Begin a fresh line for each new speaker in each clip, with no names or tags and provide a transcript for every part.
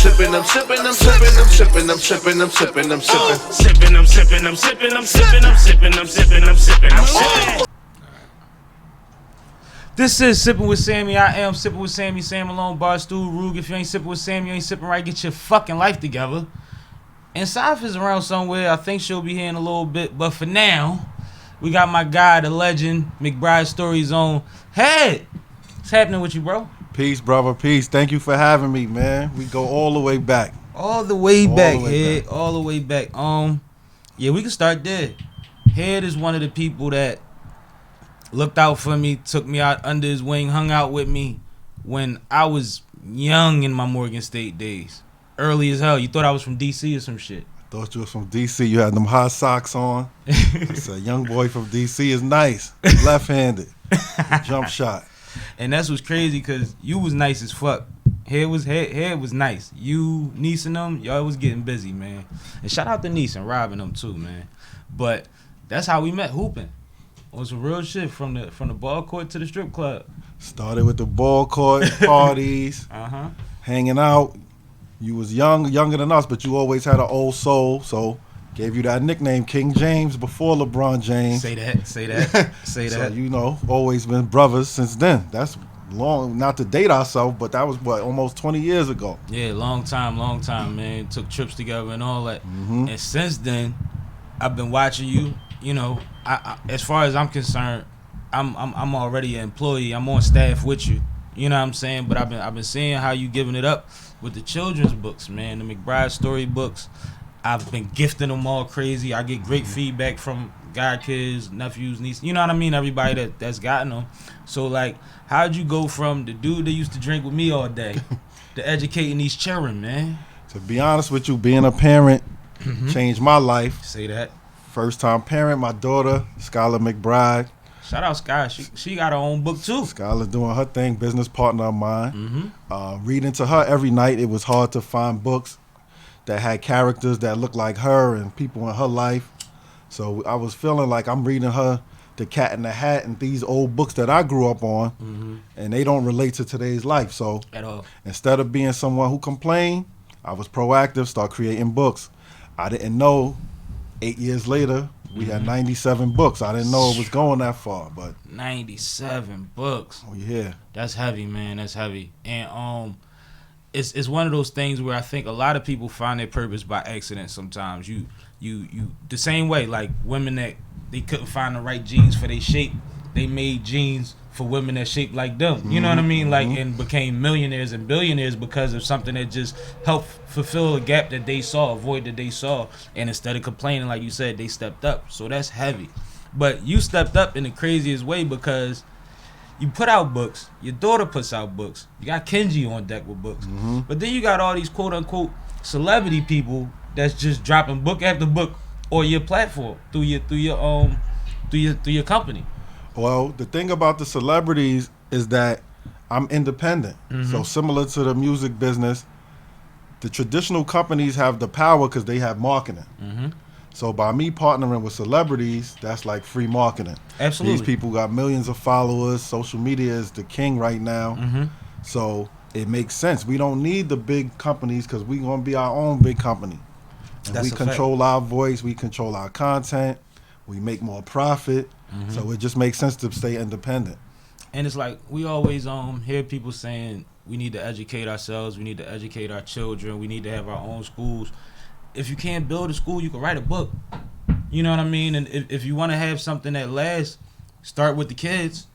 sippin', I'm sippin', I'm sippin', I'm sippin', I'm sippin', I'm sippin', I'm sippin'.
Sippin', I'm sippin', I'm sippin', I'm sippin', I'm sippin', I'm sippin', I'm sippin', I'm sippin'.
This is Sippin' with Sammie. I am Sippin' with Sammie, Sam Malone, Barstool, Rug. If you ain't sippin' with Sammie, you ain't sippin' right. Get your fucking life together. And Soph is around somewhere. I think she'll be here in a little bit. But for now, we got my guy, the legend, McBride Story Zone. Head, what's happening with you, bro?
Peace, brother. Peace. Thank you for having me, man. We go all the way back.
All the way back, Head. All the way back. Yeah, we can start there. Head is one of the people that looked out for me, took me out under his wing, hung out with me when I was young in my Morgan State days. Early as hell. You thought I was from D.C. or some shit.
I thought you was from D.C. You had them hot socks on. I said, young boy from D.C. is nice. Left-handed. Jump shot.
And that's what's crazy because you was nice as fuck. Head was nice. You, Niece and them, y'all was getting busy, man. And shout out to Niece and Rob and them too, man. But that's how we met, hooping. It was some real shit from the ball court to the strip club.
Started with the ball court parties, hanging out. You was younger than us, but you always had an old soul, so gave you that nickname, King James, before LeBron James.
Say that. Say
so,
that.
you know, always been brothers since then. That's long, not to date ourselves, but that was, almost 20 years ago.
Yeah, long time, man. Took trips together and all that. Mm-hmm. And since then, I've been watching you. You know, I as far as I'm concerned, I'm already an employee. I'm on staff with you. You know what I'm saying? But I've been seeing how you giving it up with the children's books, man. The McBride story books. I've been gifting them all crazy. I get great feedback from godkids, nephews, nieces. You know what I mean? Everybody that's gotten them. So like, how'd you go from the dude that used to drink with me all day to educating these children, man?
To be honest with you, being a parent changed my life.
Say that.
First time parent, my daughter, Skylar McBride.
Shout out Sky. She got her own book too.
Skylar doing her thing, business partner of mine. Reading to her every night. It was hard to find books that had characters that looked like her and people in her life. So I was feeling like I'm reading her The Cat in the Hat and these old books that I grew up on, and they don't relate to today's life. So
at all. Instead
of being someone who complained, I was proactive, start creating books. I didn't know 8 years later, we had 97 books. I didn't know it was going that far, but
97 books.
Oh yeah,
that's heavy, man. That's heavy. And it's one of those things where I think a lot of people find their purpose by accident. Sometimes you the same way, like women that they couldn't find the right jeans for their shape, they made jeans for women that shaped like them. You know what I mean? Like, and became millionaires and billionaires because of something that just helped fulfill a gap that they saw, a void that they saw. And instead of complaining, like you said, they stepped up. So that's heavy. But you stepped up in the craziest way because you put out books. Your daughter puts out books. You got Kenji on deck with books. But then you got all these quote unquote celebrity people that's just dropping book after book on your platform through your company.
Well, the thing about the celebrities is that I'm independent. So similar to the music business, the traditional companies have the power because they have marketing. So by me partnering with celebrities, that's like free marketing.
Absolutely.
These people got millions of followers. Social media is the king right now. So it makes sense. We don't need the big companies because we're going to be our own big company. And we control our voice. We control our content. We make more profit. So it just makes sense to stay independent.
And it's like we always hear people saying we need to educate ourselves, we need to educate our children, we need to have our own schools. If you can't build a school, you can write a book. You know what I mean? And if you want to have something that lasts, start with the kids.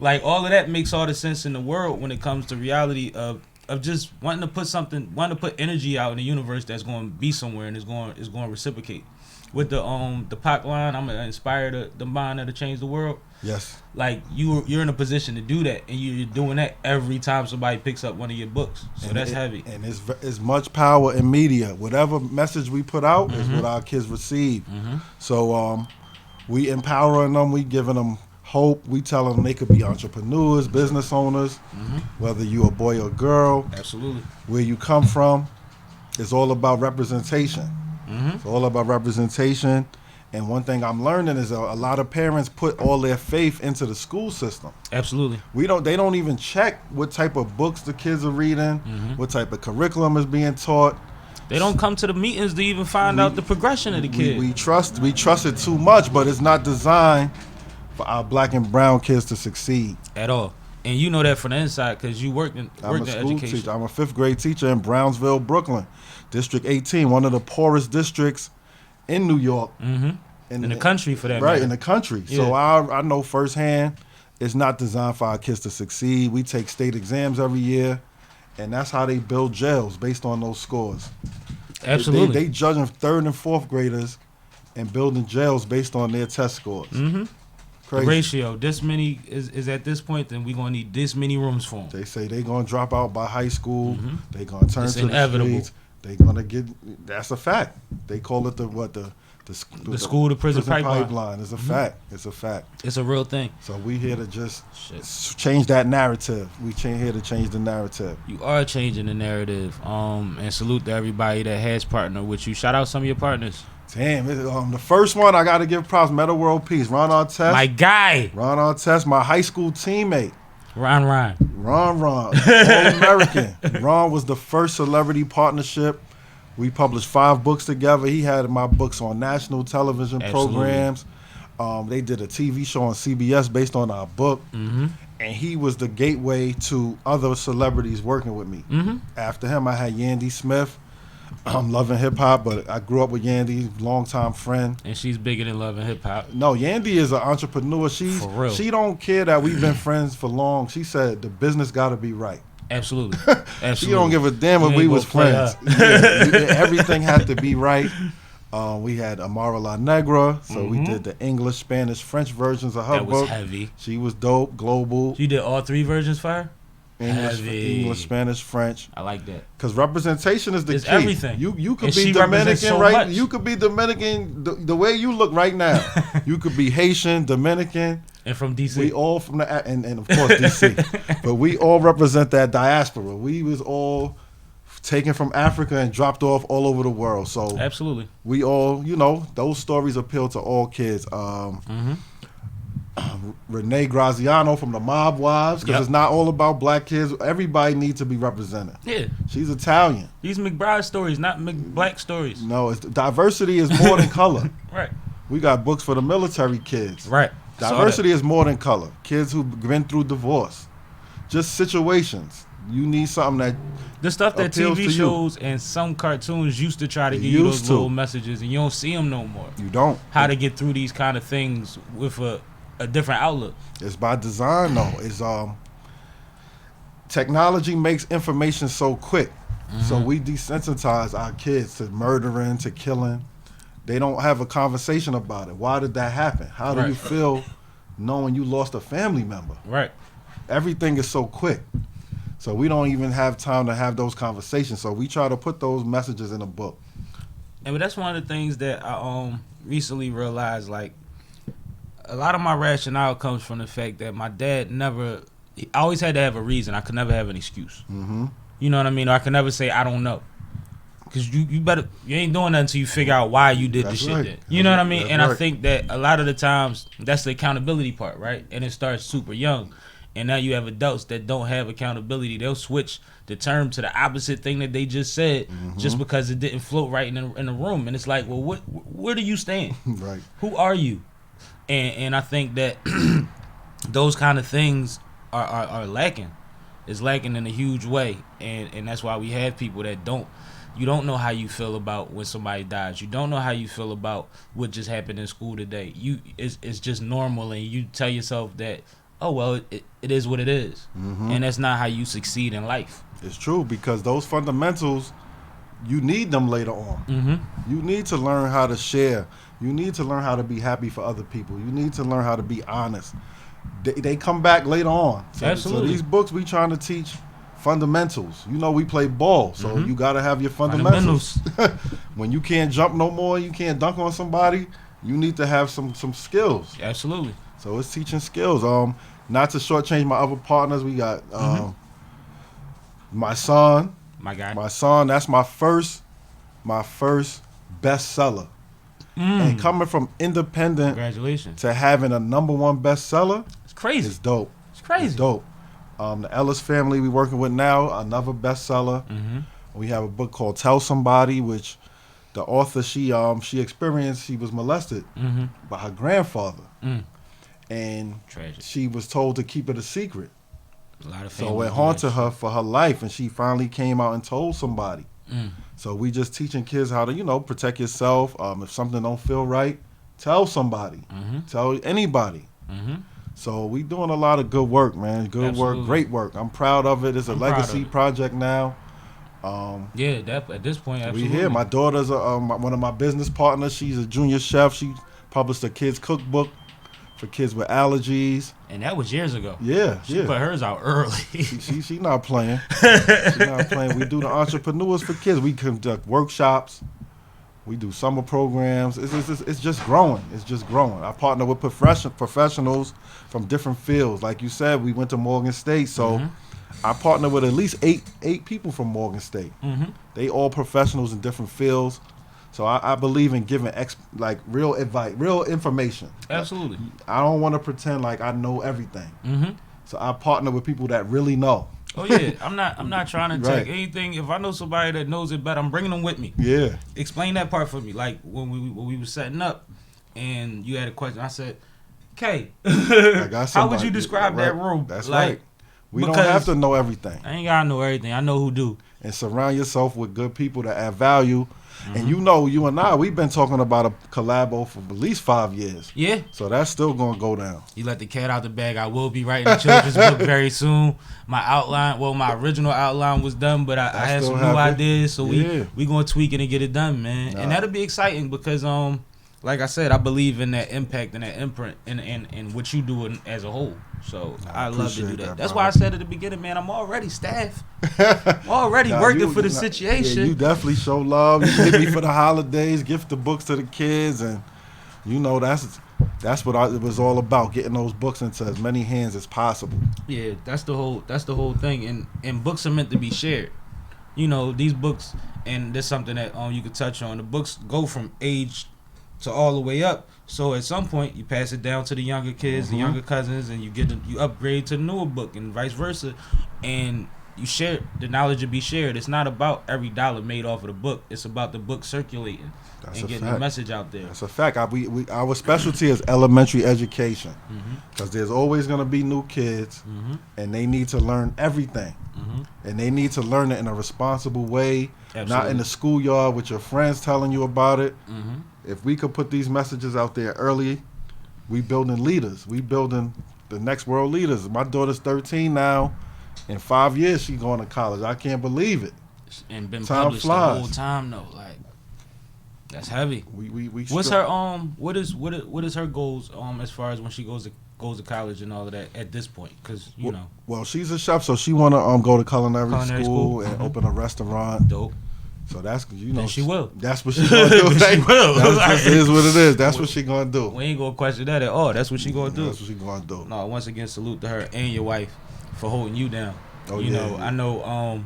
Like, all of that makes all the sense in the world when it comes to reality of just wanting to put energy out in the universe that's going to be somewhere and is going to reciprocate. With the Pac line, I'm gonna inspire the mind that'll change the world.
Yes.
Like you're in a position to do that, and you're doing that every time somebody picks up one of your books. So and that's heavy.
And it's much power in media. Whatever message we put out is what our kids receive. So we empowering them. We giving them hope. We telling them they could be entrepreneurs, business owners, whether you a boy or girl.
Absolutely.
Where you come from, it's all about representation. It's all about representation And one thing I'm learning is a lot of parents put all their faith into the school system.
Absolutely.
They don't even check what type of books the kids are reading, what type of curriculum is being taught.
They don't come to the meetings to even find out the progression of the kid.
We trust it too much, but it's not designed for our black and brown kids to succeed
At all. And you know that from the inside because you worked in
I'm a
education.
school teacher. I'm a 5th grade teacher in Brownsville, Brooklyn, District 18, one of the poorest districts in New York.
In the country, for that
Right,
matter.
in the country.
Yeah.
So I know firsthand it's not designed for our kids to succeed. We take state exams every year, and that's how they build jails, based on those scores.
Absolutely.
They judging 3rd and 4th graders and building jails based on their test scores.
The
Crazy.
ratio, this many is at this point, then we're going to need this many rooms for them.
They say they're going to drop out by high school. They're going to turn
It's
to
inevitable.
the streets. They're going to get, that's a fact. They call it the
school to prison pipeline.
It's a fact. It's a fact.
It's a real thing.
So we here to just change that narrative. Here to change the narrative.
You are changing the narrative. And salute to everybody that has partnered with you. Shout out some of your partners.
Damn, the first one I got to give props, Meta World Peace. Ron Artest.
My guy.
Ron Artest, my high school teammate.
Ron.
Ron, All-American. Ron was the first celebrity partnership. We published 5 books together. He had my books on national television programs. They did a TV show on CBS based on our book. And he was the gateway to other celebrities working with me. After him, I had Yandy Smith. Love and Hip Hop, but I grew up with Yandy, longtime friend.
And she's bigger than Love and Hip Hop.
No, Yandy is an entrepreneur.
For real.
She don't care that we've been friends for long. She said the business got to be right.
Absolutely.
She don't give a damn if
You
we
ain't
was
gonna play
friends. Everything had to be right. We had Amara La Negra, so we did the English, Spanish, French versions of her
That was
book.
heavy.
She was dope, global.
You did all 3 versions for her?
English, Spanish, French.
I like that.
Because representation is the
It's
key.
everything.
You could
And
be
she represents
Dominican,
so
right?
much.
You could be Dominican the way you look right now. You could be Haitian, Dominican.
And from DC.
We all from the and of course DC, but we all represent that diaspora. We was all taken from Africa and dropped off all over the world. So
Absolutely.
we all, those stories appeal to all kids. Renee Graziano from the Mob Wives, because it's not all about black kids. Everybody needs to be represented.
Yeah.
She's Italian.
These McBride stories, not black stories.
No, diversity is more than color.
Right.
We got books for the military kids.
Right.
Diversity is more than color. Kids who've been through divorce, just situations. You need something that
the stuff that
appeals
TV
to you.
shows and some cartoons used to try to
They
give you those
used to.
little messages, and you don't see them no more.
You don't.
How to get through these kind of things with a different outlook.
It's by design, though. It's technology makes information so quick, so we desensitize our kids to murdering, to killing. They don't have a conversation about it. Why did that happen? How do you feel knowing you lost a family member?
Right.
Everything is so quick. So we don't even have time to have those conversations. So we try to put those messages in a book.
And that's one of the things that I recently realized, like, a lot of my rationale comes from the fact that my dad I always had to have a reason. I could never have an excuse. You know what I mean? Or I could never say, I don't know. Because you ain't doing nothing until you figure out why you did the shit. Then. You know what I mean? And I think that a lot of the times, that's the accountability part, right? And it starts super young. And now you have adults that don't have accountability. They'll switch the term to the opposite thing that they just said just because it didn't float right in the room. And it's like, well, where do you stand?
Right.
Who are you? And I think that those kind of things are lacking. It's lacking in a huge way. And that's why we have people that you don't know how you feel about when somebody dies. You don't know how you feel about what just happened in school today. It's just normal, and you tell yourself that, oh, well, it is what it is. And that's not how you succeed in life.
It's true, because those fundamentals, you need them later on. You need to learn how to share. You need to learn how to be happy for other people. You need to learn how to be honest. They come back later on.
Absolutely.
So these books, we trying to teach fundamentals. We play ball, so you got to have your fundamentals. When you can't jump no more, you can't dunk on somebody, you need to have some skills.
Absolutely.
So it's teaching skills. Not to shortchange my other partners, we got my
My guy.
son. That's my first bestseller. And coming from independent
Congratulations.
to having a #1 bestseller
It's crazy.
is dope.
It's crazy.
It's dope. The Ellis family we working with now, another bestseller. We have a book called Tell Somebody, which the author, she experienced, she was molested by her grandfather. And
Tragic.
she was told to keep it a secret.
A lot of
So
families
it
do
haunted
that
her for her life, and she finally came out and told somebody.
shit.
So we just teaching kids how to, protect yourself. If something don't feel right, tell somebody. Tell anybody. So we doing a lot of good work, man. Good
Absolutely.
work, great work. I'm proud of it. It's a
I'm proud of
legacy
it.
project now.
Yeah, that at this point, absolutely.
We here. My daughter's one of my business partners. She's a junior chef. She published a kids cookbook for kids with allergies.
And that was years ago.
Yeah,
She put hers out early.
She not playing. She not playing. We do the entrepreneurs for kids. We conduct workshops. We do summer programs. It's just growing. It's just growing. I partner with professionals from different fields. Like you said, we went to Morgan State, so I partner with at least eight people from Morgan State. They all professionals in different fields. So I believe in giving real advice, real information.
Absolutely.
I don't want to pretend like I know everything. So I partner with people that really know.
Oh yeah, I'm not trying to
Right.
take anything. If I know somebody that knows it better, I'm bringing them with me.
Yeah.
Explain that part for me. Like when we were setting up, and you had a question. I said, "Okay,
I got
how would
somebody.
you describe that room?"
That's
like,
right. We don't
because
have to know everything.
I ain't gotta know everything. I know who do.
And surround yourself with good people that add value. And you and I, we've been talking about a collabo for at least 5 years.
Yeah,
So that's still going to go down.
you let the cat out the bag. I will be writing a children's book very soon. My original outline was done, but I had
still
some new
happen.
ideas, so
Yeah.
we gonna tweak it and get it done, man. And that'll be exciting because like I said, I believe in that impact and that imprint and what you do as a whole. So I love to do
appreciate
that.
that,
That's
brother.
why I said at the beginning, man, I'm already staff. I'm already working for the situation.
Yeah, you definitely show love. You hit me for the holidays, gift the books to the kids, and that's what it was all about, getting those books into as many hands as possible.
Yeah, that's the whole thing. And books are meant to be shared. These books, and there's something that you could touch on. The books go from age to all the way up. So at some point you pass it down to the younger kids, the younger cousins, and you upgrade to the newer book and vice versa. And you share the knowledge to be shared. It's not about every dollar made off of the book. It's about the book circulating
That's
and
a
getting
fact.
the message out there.
That's a fact. Our specialty is elementary education, because there's always going to be new kids, and they need to learn everything, and they need to learn it in a responsible way, not
Absolutely.
in the schoolyard with your friends telling you about it. If we could put these messages out there early, we building leaders. We building the next world leaders. My daughter's 13 now. In 5 years, she's going to college. I can't believe it.
And been
Time
published
flies.
the whole time though. Like that's heavy.
We
What's her what is her goals as far as when she goes to college and all of that at this point? Because
Well, she's a chef, so she want to go to culinary
Culinary
school
school.
and open a restaurant.
dope.
So that's
Then she will.
That's what she gonna do.
She will.
That is what it is. That's what she gonna do.
We ain't gonna question that at all. That's what she gonna do.
That's what she gonna do.
No, once again, salute to her and your wife for holding you down.
Oh,
you
yeah,
know,
yeah.
I know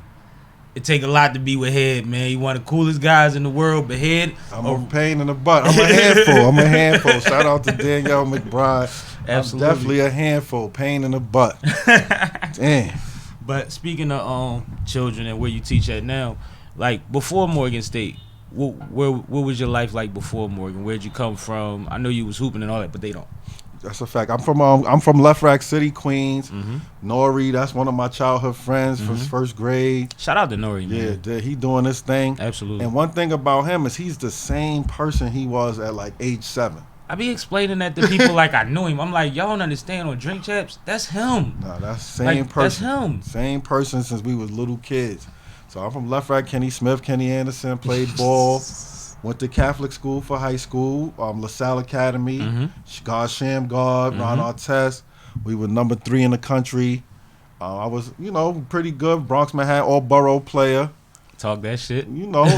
it take a lot to be with Head, man. You one of the coolest guys in the world, but Head,
I'm a pain in the butt. I'm a handful. Shout out to Danielle McBride.
Absolutely.
I'm definitely a handful. Pain in the butt. Damn.
But speaking of children and where you teach at now, like before Morgan State, what was your life like before Morgan? Where'd you come from? I know you was hooping and all that, but they don't.
That's a fact. I'm from Left Rack City, Queens. Nori, that's one of my childhood friends from first grade.
Shout out to Nori, man.
Yeah, he doing this thing.
Absolutely.
And one thing about him is he's the same person he was at like age 7.
I be explaining that to people like I knew him. I'm like, y'all don't understand on Drink Chaps. That's him.
No, that's same
Like,
person.
that's him.
Same person since we was little kids. So I'm from Left Rack, Kenny Smith, Kenny Anderson, played ball, went to Catholic school for high school, LaSalle Academy, God Shamgard, Ron Artest. We were number 3 in the country. I was, pretty good. Bronx Manhattan, all borough player.
Talk that shit.
We got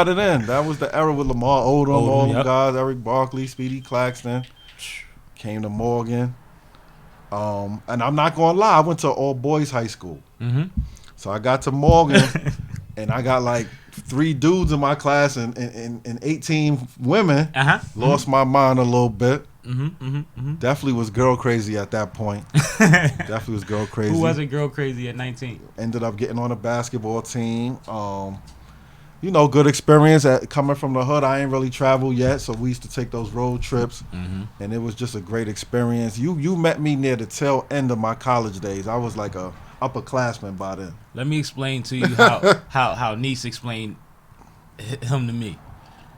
it in. That was the era with Lamar Odom, all them
yep.
guys, Eric Barkley, Speedy Claxton. Came to Morgan. And I'm not going to lie, I went to all boys high school. So I got to Morgan, and I got like 3 dudes in my class and 18 women. Lost my mind a little bit. Definitely was girl crazy at that point. Definitely was girl crazy.
Who wasn't girl crazy at 19?
Ended up getting on a basketball team. You know, good experience coming from the hood. I ain't really traveled yet, so we used to take those road trips, and it was just a great experience. You met me near the tail end of my college days. I was like a upperclassman by then.
Let me explain to you how Niece explained him to me.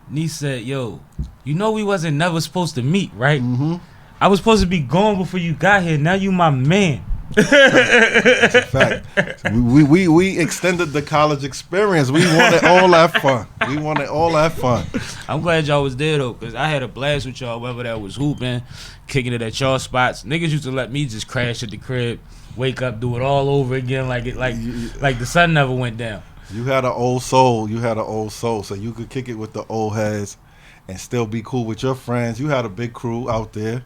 Niece said, "Yo, you know we wasn't never supposed to meet, right? I was supposed to be gone before you got here. Now you my man."
That's a fact. We extended the college experience. We wanted all that fun.
I'm glad y'all was there though, cause I had a blast with y'all. Whether that was hooping, kicking it at y'all spots. Niggas used to let me just crash at the crib, wake up, do it all over again, like the sun never went down.
You had an old soul. So you could kick it with the old heads and still be cool with your friends. You had a big crew out there,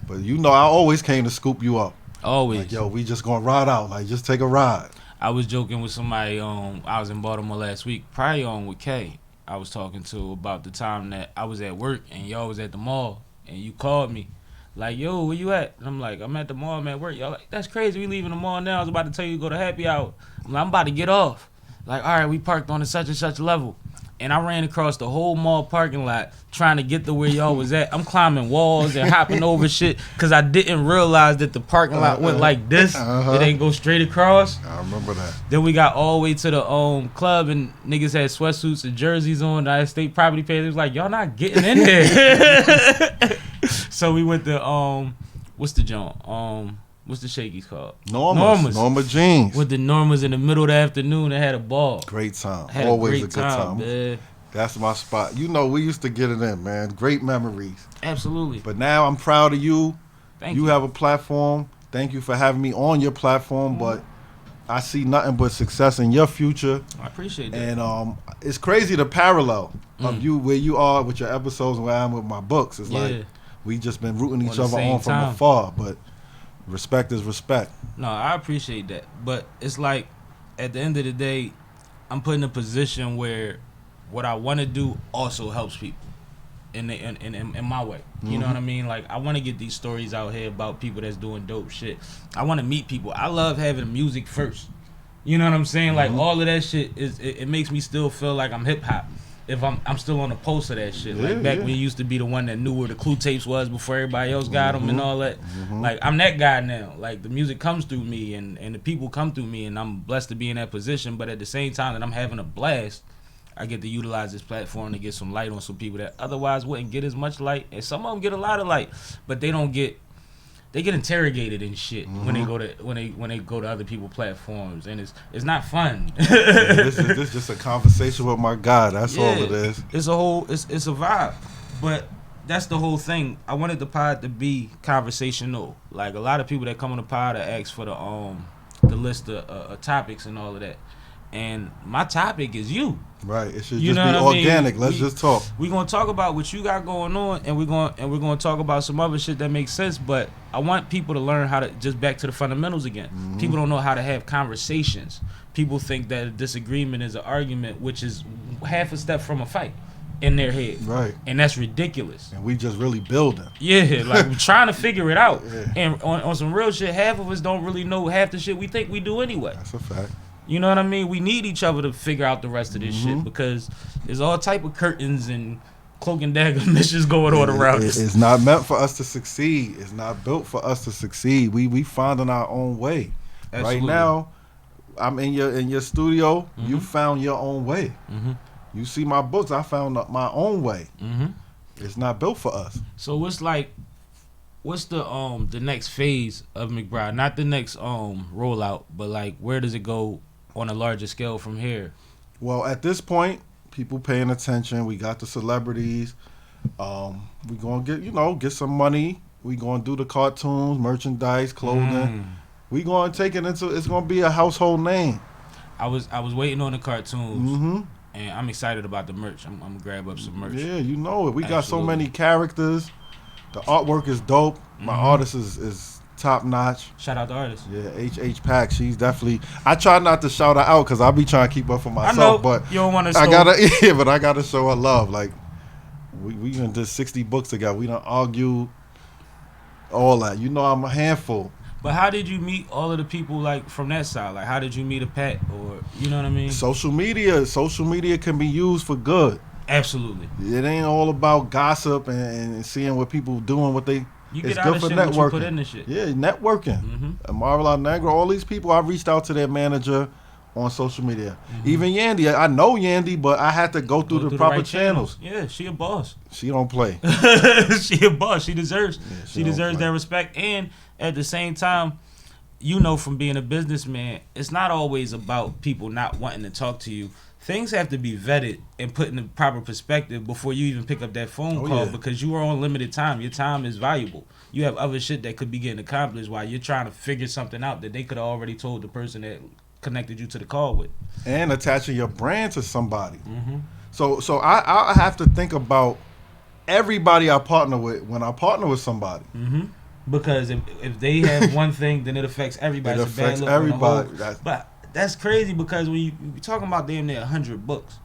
but you know I always came to scoop you up.
Always.
Like, yo, we just gonna ride out. Like, just take a ride.
I was joking with somebody. I was in Baltimore last week, probably with Kay. I was talking to about the time that I was at work and y'all was at the mall and you called me, like, yo, where you at? And I'm like, I'm at the mall. I'm at work. Y'all like, that's crazy. We leaving the mall now. I was about to tell you to go to happy hour. I'm like, I'm about to get off. Like, all right, we parked on a such and such level. And I ran across the whole mall parking lot trying to get to where y'all was at. I'm climbing walls and hopping over shit because I didn't realize that the parking lot went like this. It ain't go straight across.
I remember that.
Then we got all the way to the club and niggas had sweatsuits and jerseys on. The state property page. It was like, y'all not getting in there. So we went to, what's the joint? What's the shakies called? Norma Jeans. With the Normas in the middle of the afternoon and had a ball.
Great time. Always a good time. Man. That's my spot. You know, we used to get it in, man. Great memories.
Absolutely.
But now I'm proud of you.
Thank you.
You have a platform. Thank you for having me on your platform. But I see nothing but success in your future.
I appreciate that.
And it's crazy the parallel of you, where you are with your episodes and where I am with my books. It's like we just been rooting each other on from afar. But respect is respect. No,
I appreciate that. But it's like, at the end of the day, I'm put in a position where what I want to do also helps people in my way. You know what I mean? Like, I want to get these stories out here about people that's doing dope shit. I want to meet people. I love having music first. You know what I'm saying? Like, all of that shit, it makes me still feel like I'm hip-hop. If I'm still on the pulse of that shit, like back when you used to be the one that knew where the clue tapes was before everybody else got them and all that. Like, I'm that guy now. Like, the music comes through me and the people come through me, and I'm blessed to be in that position. But at the same time that I'm having a blast, I get to utilize this platform to get some light on some people that otherwise wouldn't get as much light. And some of them get a lot of light, but they get interrogated and shit when they go to other people's platforms, and it's not fun.
This is just a conversation with my guy. That's all it is.
It's a vibe, but that's the whole thing. I wanted the pod to be conversational. Like, a lot of people that come on the pod ask for the list of topics and all of that. And my topic is you.
Right. It should just be organic. Let's just talk.
We're gonna talk about what you got going on, and we're gonna talk about some other shit that makes sense. But I want people to learn how to, just back to the fundamentals again. People don't know how to have conversations. People think that a disagreement is an argument, which is half a step from a fight in their head.
Right.
And that's ridiculous.
And we just really building.
Yeah, like, we're trying to figure it out. And on some real shit, half of us don't really know half the shit we think we do anyway.
That's a fact.
You know what I mean? We need each other to figure out the rest of this shit, because there's all type of curtains and cloak and dagger missions going on around us.
It's not meant for us to succeed. It's not built for us to succeed. We finding our own way. Absolutely. Right now, I'm in your studio. You found your own way. You see my books. I found my own way. It's not built for us.
So what's the next phase of McBride? Not the next rollout, but like, where does it go on a larger scale from here?
Well, at this point, people paying attention. We got the celebrities. We gonna get some money. We gonna do the cartoons, merchandise, clothing. We gonna take it into. It's gonna be a household name.
I was waiting on the cartoons, and I'm excited about the merch. I'm gonna grab up some merch.
Yeah, you know it. We got so many characters. The artwork is dope. My artist is top notch.
Shout out to artists.
Yeah, H Pack. She's definitely. I try not to shout her out because I be trying to keep her for myself.
I know,
but
you don't want to.
I gotta. Yeah, but I gotta show her love. Like we done did 60 books together. We done argue all that. You know, I'm a handful.
But how did you meet all of the people like from that side? Like, how did you meet a Pat, or you know what I mean?
Social media can be used for good.
Absolutely.
It ain't all about gossip and seeing what people doing, what they.
You
it's
get out
good
of
for
shit
networking.
what you put in this shit.
Yeah, networking.
Mm-hmm.
Marvel Negro, all these people, I reached out to their manager on social media. Even Yandy, I know Yandy, but I had to go through the proper
right
channels.
Yeah, she a boss.
She don't play.
She a boss. She deserves.
Yeah,
she deserves that respect. And at the same time, you know, from being a businessman, it's not always about people not wanting to talk to you. Things have to be vetted and put in the proper perspective before you even pick up that phone call, because you are on limited time. Your time is valuable. You have other shit that could be getting accomplished while you're trying to figure something out that they could have already told the person that connected you to the call with.
And attaching your brand to somebody. Mm-hmm. So I have to think about everybody I partner with when I partner with somebody.
Mm-hmm. Because if they have one thing, then it affects everybody.
It affects everybody.
But that's crazy, because when you're talking about damn near 100 books.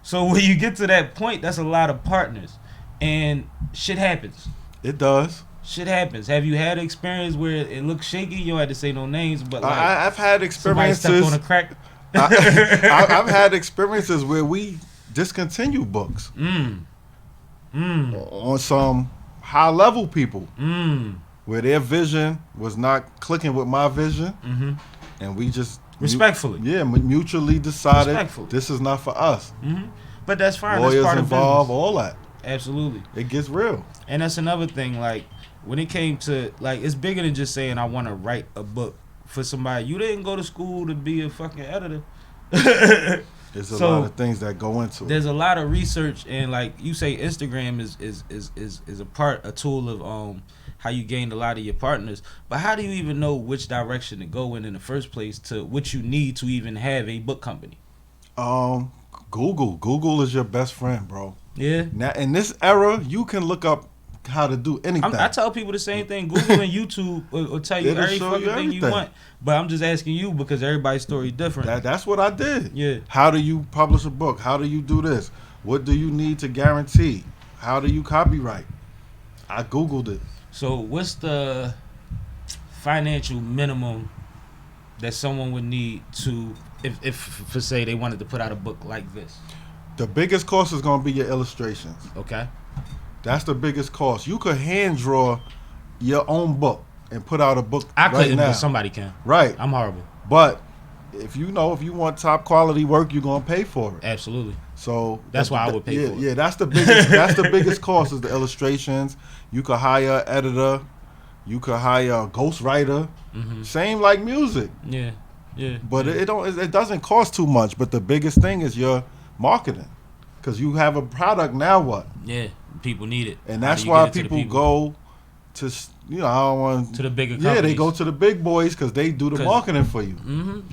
So when you get to that point, that's a lot of partners. And shit happens.
It does.
Shit happens. Have you had an experience where it looks shaky? You don't have to say no names, but like
I've had experiences.
Somebody stepped on a crack.
I've had experiences where we discontinue books on some high level people where their vision was not clicking with my vision, and we just
respectfully,
mutually decided this is not for us.
But that's fine.
Lawyers
that's part
involved,
of
all that.
Absolutely,
it gets real.
And that's another thing. Like when it came to like, it's bigger than just saying I want to write a book for somebody. You didn't go to school to be a fucking editor.
There's a lot of things that go into it.
There's a lot of research, and like you say, Instagram is a tool of how you gained a lot of your partners. But how do you even know which direction to go in the first place to what you need to even have a book company?
Google is your best friend, bro.
Yeah.
Now in this era, you can look up how to do anything.
I tell people the same thing. Google and YouTube will tell you every fucking thing you want. But I'm just asking you because everybody's story is different.
That's what I did.
Yeah.
How do you publish a book? How do you do this? What do you need to guarantee? How do you copyright? I Googled it.
So what's the financial minimum that someone would need to, if for say they wanted to put out a book like this?
The biggest cost is going to be your illustrations.
Okay.
That's the biggest cost. You could hand draw your own book and put out a book
I
right
couldn't,
now.
but somebody can.
Right.
I'm horrible.
But if you want top quality work, you're going to pay for it.
Absolutely.
So
that's why I would pay for it.
Yeah, that's the biggest. That's the biggest cost is the illustrations. You could hire an editor. You could hire a ghostwriter. Same like music.
Yeah, yeah.
But it doesn't cost too much. But the biggest thing is your marketing, because you have a product now. What?
Yeah, people need it,
and that's why people go to I don't want
to the bigger companies.
Yeah, they go to the big boys because they do the marketing for you.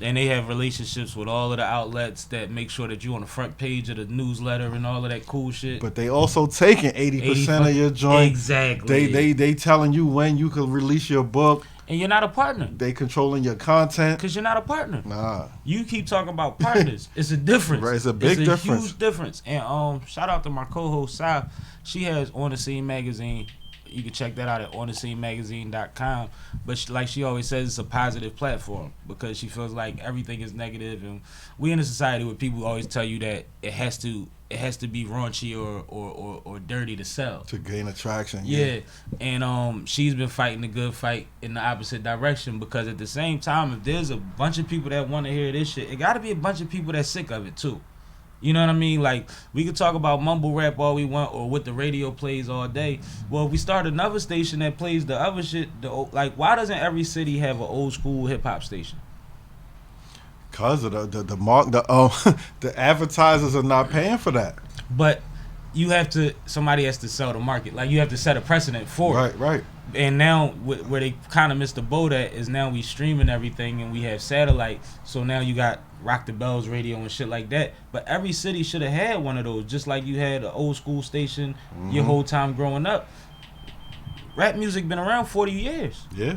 And they have relationships with all of the outlets that make sure that you on the front page of the newsletter and all of that cool shit.
But they also taking 80% of your joint.
Exactly.
They telling you when you can release your book.
And you're not a partner.
They controlling your content.
Because you're not a partner.
Nah.
You keep talking about partners. It's a difference.
Right, it's a big difference.
It's a huge difference. And shout out to my co-host, Sai. She has On The Scene magazine. You can check that out at onthiscenemagazine.com. But like she always says, it's a positive platform because she feels like everything is negative, and we in a society where people always tell you that it has to be raunchy or dirty to sell,
to gain attraction.
Yeah. And she's been fighting the good fight in the opposite direction, because at the same time, if there's a bunch of people that want to hear this shit, it got to be a bunch of people that's sick of it too. You know what I mean? Like, we could talk about mumble rap all we want or what the radio plays all day. Well, if we start another station that plays the other shit, like, why doesn't every city have an old school hip hop station?
Because of the advertisers are not paying for that.
But somebody has to sell the market. Like, you have to set a precedent for it.
Right.
And now, where they kind of missed the boat at is now we streaming everything and we have satellite. So now you got Rock the Bells radio and shit like that. But every city should have had one of those, just like you had an old school station your whole time growing up. rap music been around 40 years.
Yeah.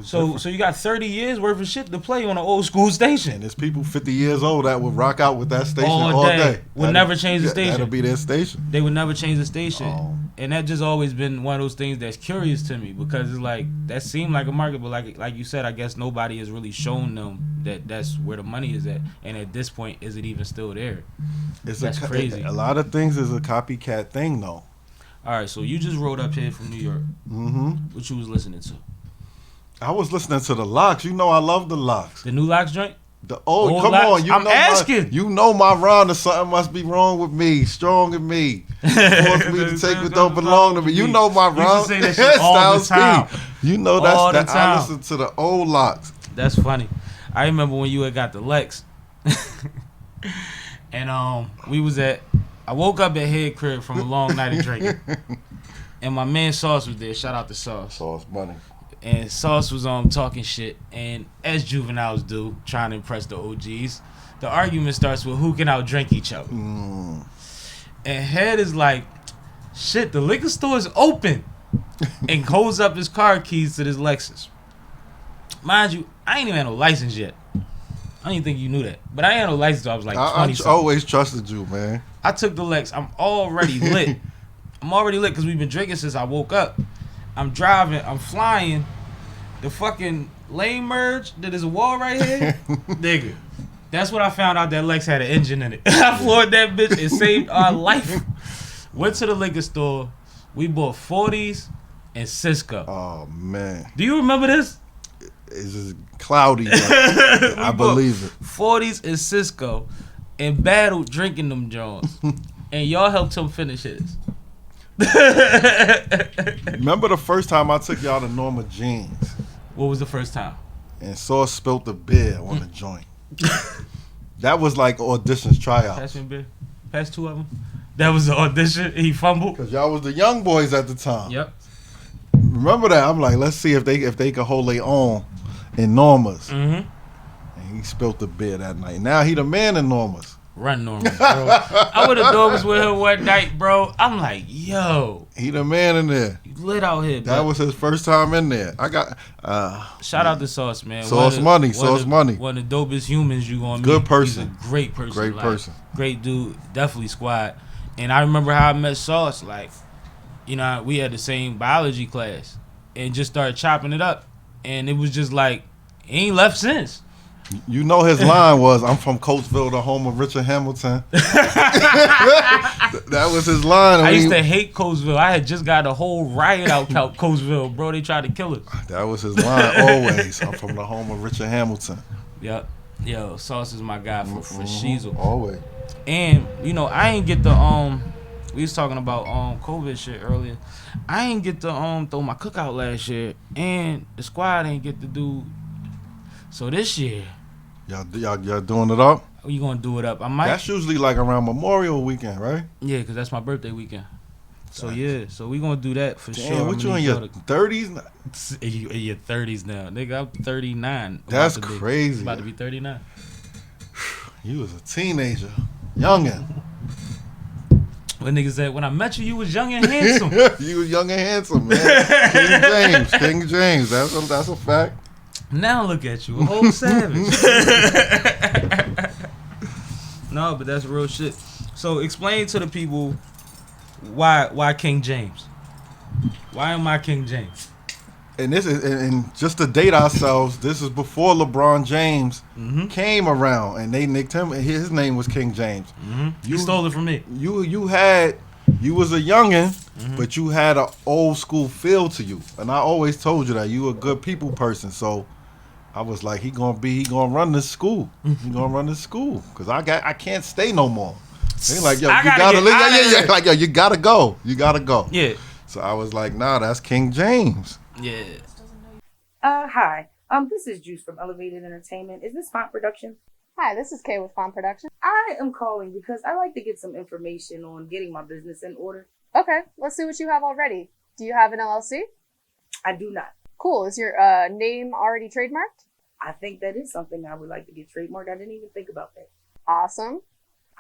So you got 30 years worth of shit to play on an old school station.
And there's people 50 years old that would rock out with that station all day.
Would never change the station.
That'll be their station.
They would never change the station.
Oh.
And that just always been one of those things that's curious to me, because it's like, that seemed like a market, but like you said, I guess nobody has really shown them that that's where the money is at. And at this point, is it even still there? That's crazy.
A lot of things is a copycat thing, though.
All right, so you just rode up here from New York.
Mm-hmm.
What you was listening to?
I was listening to the Locks. You know I love the Locks.
The new Locks joint?
The old come
Locks?
on.
I'm asking.
You know my rhyme, or something must be wrong with me. Strong in me. Force me to take what don't belong to me. You know my rhyme.
You used to say that shit all the time.
You know
All the
I
time.
listen to the old Locks.
That's funny. I remember when you had got the Lex. And we was I woke up at Head Crib from a long night of drinking. And my man Sauce was there. Shout out to Sauce.
Sauce money.
And Sauce was talking shit. And as juveniles do, trying to impress the OGs, the argument starts with who can outdrink each other. And Head is like, shit, the liquor store is open. And holds up his car keys to this Lexus. Mind you, I ain't even had no license yet. I don't even think you knew that. But I ain't had no license until I was like 20
I always trusted you, man.
I took the Lex. I'm already lit. Because we've been drinking since I woke up. I'm driving. I'm flying. The fucking lane merge. There's a wall right here. Nigga. That's what I found out, that Lex had an engine in it. I floored that bitch. It saved our life. Went to the liquor store. We bought 40s and Cisco.
Oh, man.
Do you remember this?
It's just cloudy. I believe it.
40s and Cisco, and battled drinking them Jones. And y'all helped him finish his.
Remember the first time I took y'all to Norma Jeans
What was the first time?
and Sauce spilt the beer on the joint? That was like auditions, tryouts.
Pass me a beer. Pass two of them. That was the audition. He fumbled.
Cause y'all was the young boys at the time.
Yep.
Remember that? I'm like, let's see if they could hold their own in Norma's.
Mm-hmm.
And he spilt the beer that night. Now he the man in Norma's.
Run Norman, bro. I would have Norman's with him one night, bro. I'm like, yo,
He the man in there.
you lit out here, bro.
That was his first time in there. I got
Shout out to Sauce, man.
Sauce money.
One of the dopest humans you gonna meet.
Good person.
He's a great person.
Great
like,
person.
Great dude. Definitely squad. And I remember how I met Sauce. Like, you know, we had the same biology class and just started chopping it up. And it was just like, he ain't left since.
You know his line was, I'm from Coatesville, the home of Richard Hamilton. That was his line.
I used to hate Coatesville. I had just got a whole riot out Coatesville, bro. They tried to kill us.
That was his line always. I'm from the home of Richard Hamilton.
Yep. Yo, Sauce is my guy for Sheezel.
Always.
And, you know, I ain't get the, we was talking about COVID shit earlier. I ain't get to throw my cookout last year. And the squad ain't get to do. So this year,
Y'all doing it up?
we gonna do it up. I might.
That's usually like around Memorial weekend, right?
Yeah, because that's my birthday weekend. So yeah, so we gonna do that for sure.
Damn, what you in your 30s?
In your 30s now, nigga. I'm 39.
That's
about to be-
crazy.
About to be 39.
You was a teenager, youngin'.
What nigga said, when I met you, you was young and handsome.
You was young and handsome, man. King James. That's a fact.
Now look at you, a whole savage. No, but that's real shit. So explain to the people why King James. Why am I King James?
And this is, and just to date ourselves, this is before LeBron James came around, and they nicked him. And his name was King James.
You stole it from me.
You was a youngin', but you had an old school feel to you. And I always told you that you a good people person. So I was like, he gonna run this school. He gonna run this school because I can't stay no more. They like, yo, you gotta leave. Like, yo, you gotta go. You gotta go.
Yeah.
So I was like, nah, that's King James.
Yeah.
Hi. This is Juice from Elevated Entertainment. Is this Font Production?
Hi, this is Kay with Font Production.
I am calling because I like to get some information on getting my business in order.
Okay, let's see what you have already. Do you have an LLC?
I do not.
Cool. Is your name already trademarked?
I think that is something I would like to get trademarked. I didn't even think about that.
Awesome.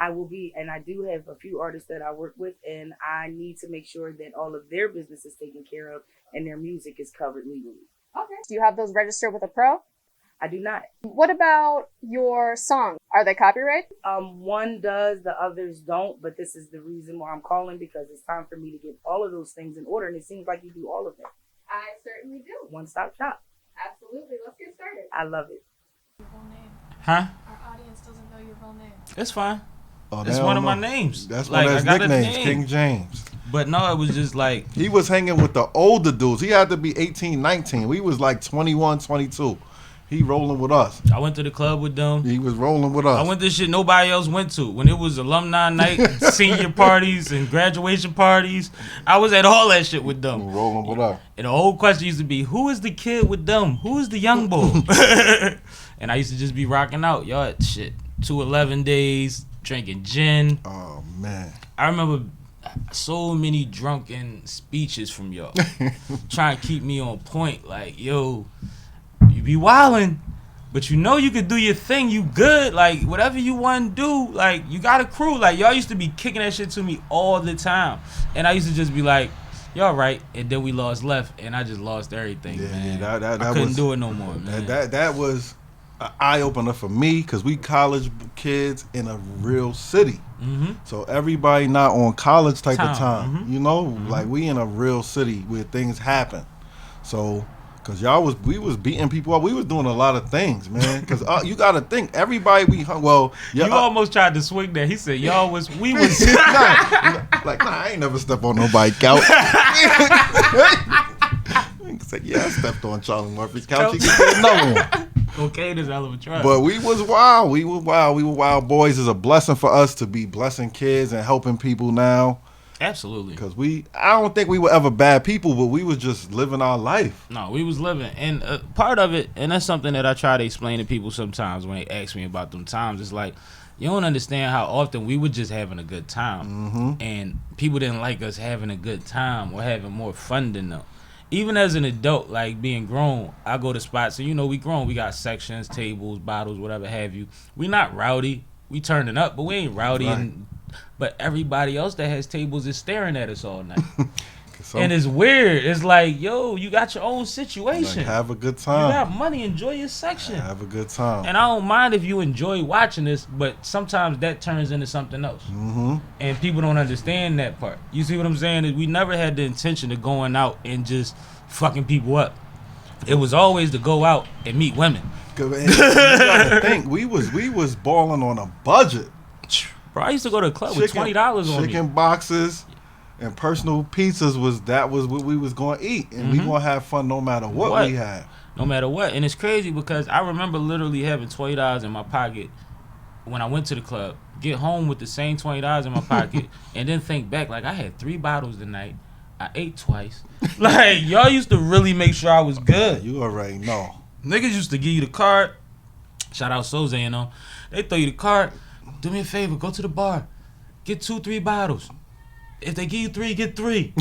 I will be, and I do have a few artists that I work with, and I need to make sure that all of their business is taken care of and their music is covered legally.
Okay. Do you have those registered with a pro?
I do not.
What about your songs? Are they copyrighted?
One does, the others don't, but this is the reason why I'm calling, because it's time for me to get all of those things in order, and it seems like you do all of them.
I certainly do.
One-stop shop.
Absolutely. Let's get started.
I love it.
Your real name.
Huh?
Our audience doesn't know your real name.
It's fine.
Oh,
It's
they
one
don't
of my
know.
names.
That's
Like,
one of his
I got a
nicknames,
name.
King James.
But no, it was just like,
He was hanging with the older dudes. He had to be 18, 19. We was like 21, 22. He rolling with us.
I went to the club with them.
He was rolling with us.
I went to shit nobody else went to. When it was alumni night, senior parties, and graduation parties, I was at all that shit with
He
them.
was rolling with us.
And the whole question used to be, who is the kid with them? Who is the young boy? And I used to just be rocking out. Y'all at shit, 211 days, drinking gin.
Oh, man.
I remember so many drunken speeches from y'all trying to keep me on point. Like, yo, you be wildin', but you know you could do your thing. You good. Like, whatever you want to do, like, you got a crew. Like, y'all used to be kicking that shit to me all the time. And I used to just be like, y'all right. And then we lost left, and I just lost everything, man.
That
I couldn't
was,
do it no more, man.
That was an eye-opener for me, because we college kids in a real city.
Mm-hmm.
So everybody not on college type of time.
Mhm.
You know, like we in a real city where things happen. So, cause we was beating people up. We was doing a lot of things, man. Cause you gotta think, everybody we hung. Well,
You almost tried to swing that. He said, we was.
nah, I ain't never stepped on nobody's couch. It's like, yeah, I stepped on Charlie Murphy's couch. He could get another one.
Cocaine is a hell of a drug.
But we was wild. We were wild. We were wild boys. It's a blessing for us to be blessing kids and helping people now.
Absolutely.
Because I don't think we were ever bad people, but we was just living our life.
No, we was living. And part of it, and that's something that I try to explain to people sometimes when they ask me about them times, it's like, you don't understand how often we were just having a good time.
Mm-hmm.
And people didn't like us having a good time or having more fun than them. Even as an adult, like being grown, I go to spots, and you know we grown. We got sections, tables, bottles, whatever have you. We not rowdy. We turning up, but we ain't rowdy.
Right.
But everybody else that has tables is staring at us all night. And it's weird. It's like, yo, you got your own situation.
Like, have a good
You
time.
got money, enjoy your section.
Have a good time.
And I don't mind if you enjoy watching this, but sometimes that turns into something else.
Mm-hmm.
And people don't understand that part. You see what I'm saying? Is we never had the intention of going out and just fucking people up. It was always to go out and meet women.
You gotta think, we was balling on a budget.
Bro, I used to go to a club with $20 on me.
Chicken boxes and personal pizzas was what we was going to eat, and we going to have fun no matter what we have.
No matter what. And it's crazy because I remember literally having $20 in my pocket when I went to the club, get home with the same $20 in my pocket, and then think back, like, I had 3 bottles tonight. I ate twice. Like, y'all used to really make sure I was good.
You already know.
Niggas used to give you the card. Shout out Soze and them. They throw you the card. Do me a favor, go to the bar. Get 2-3 bottles. If they give you 3, get 3.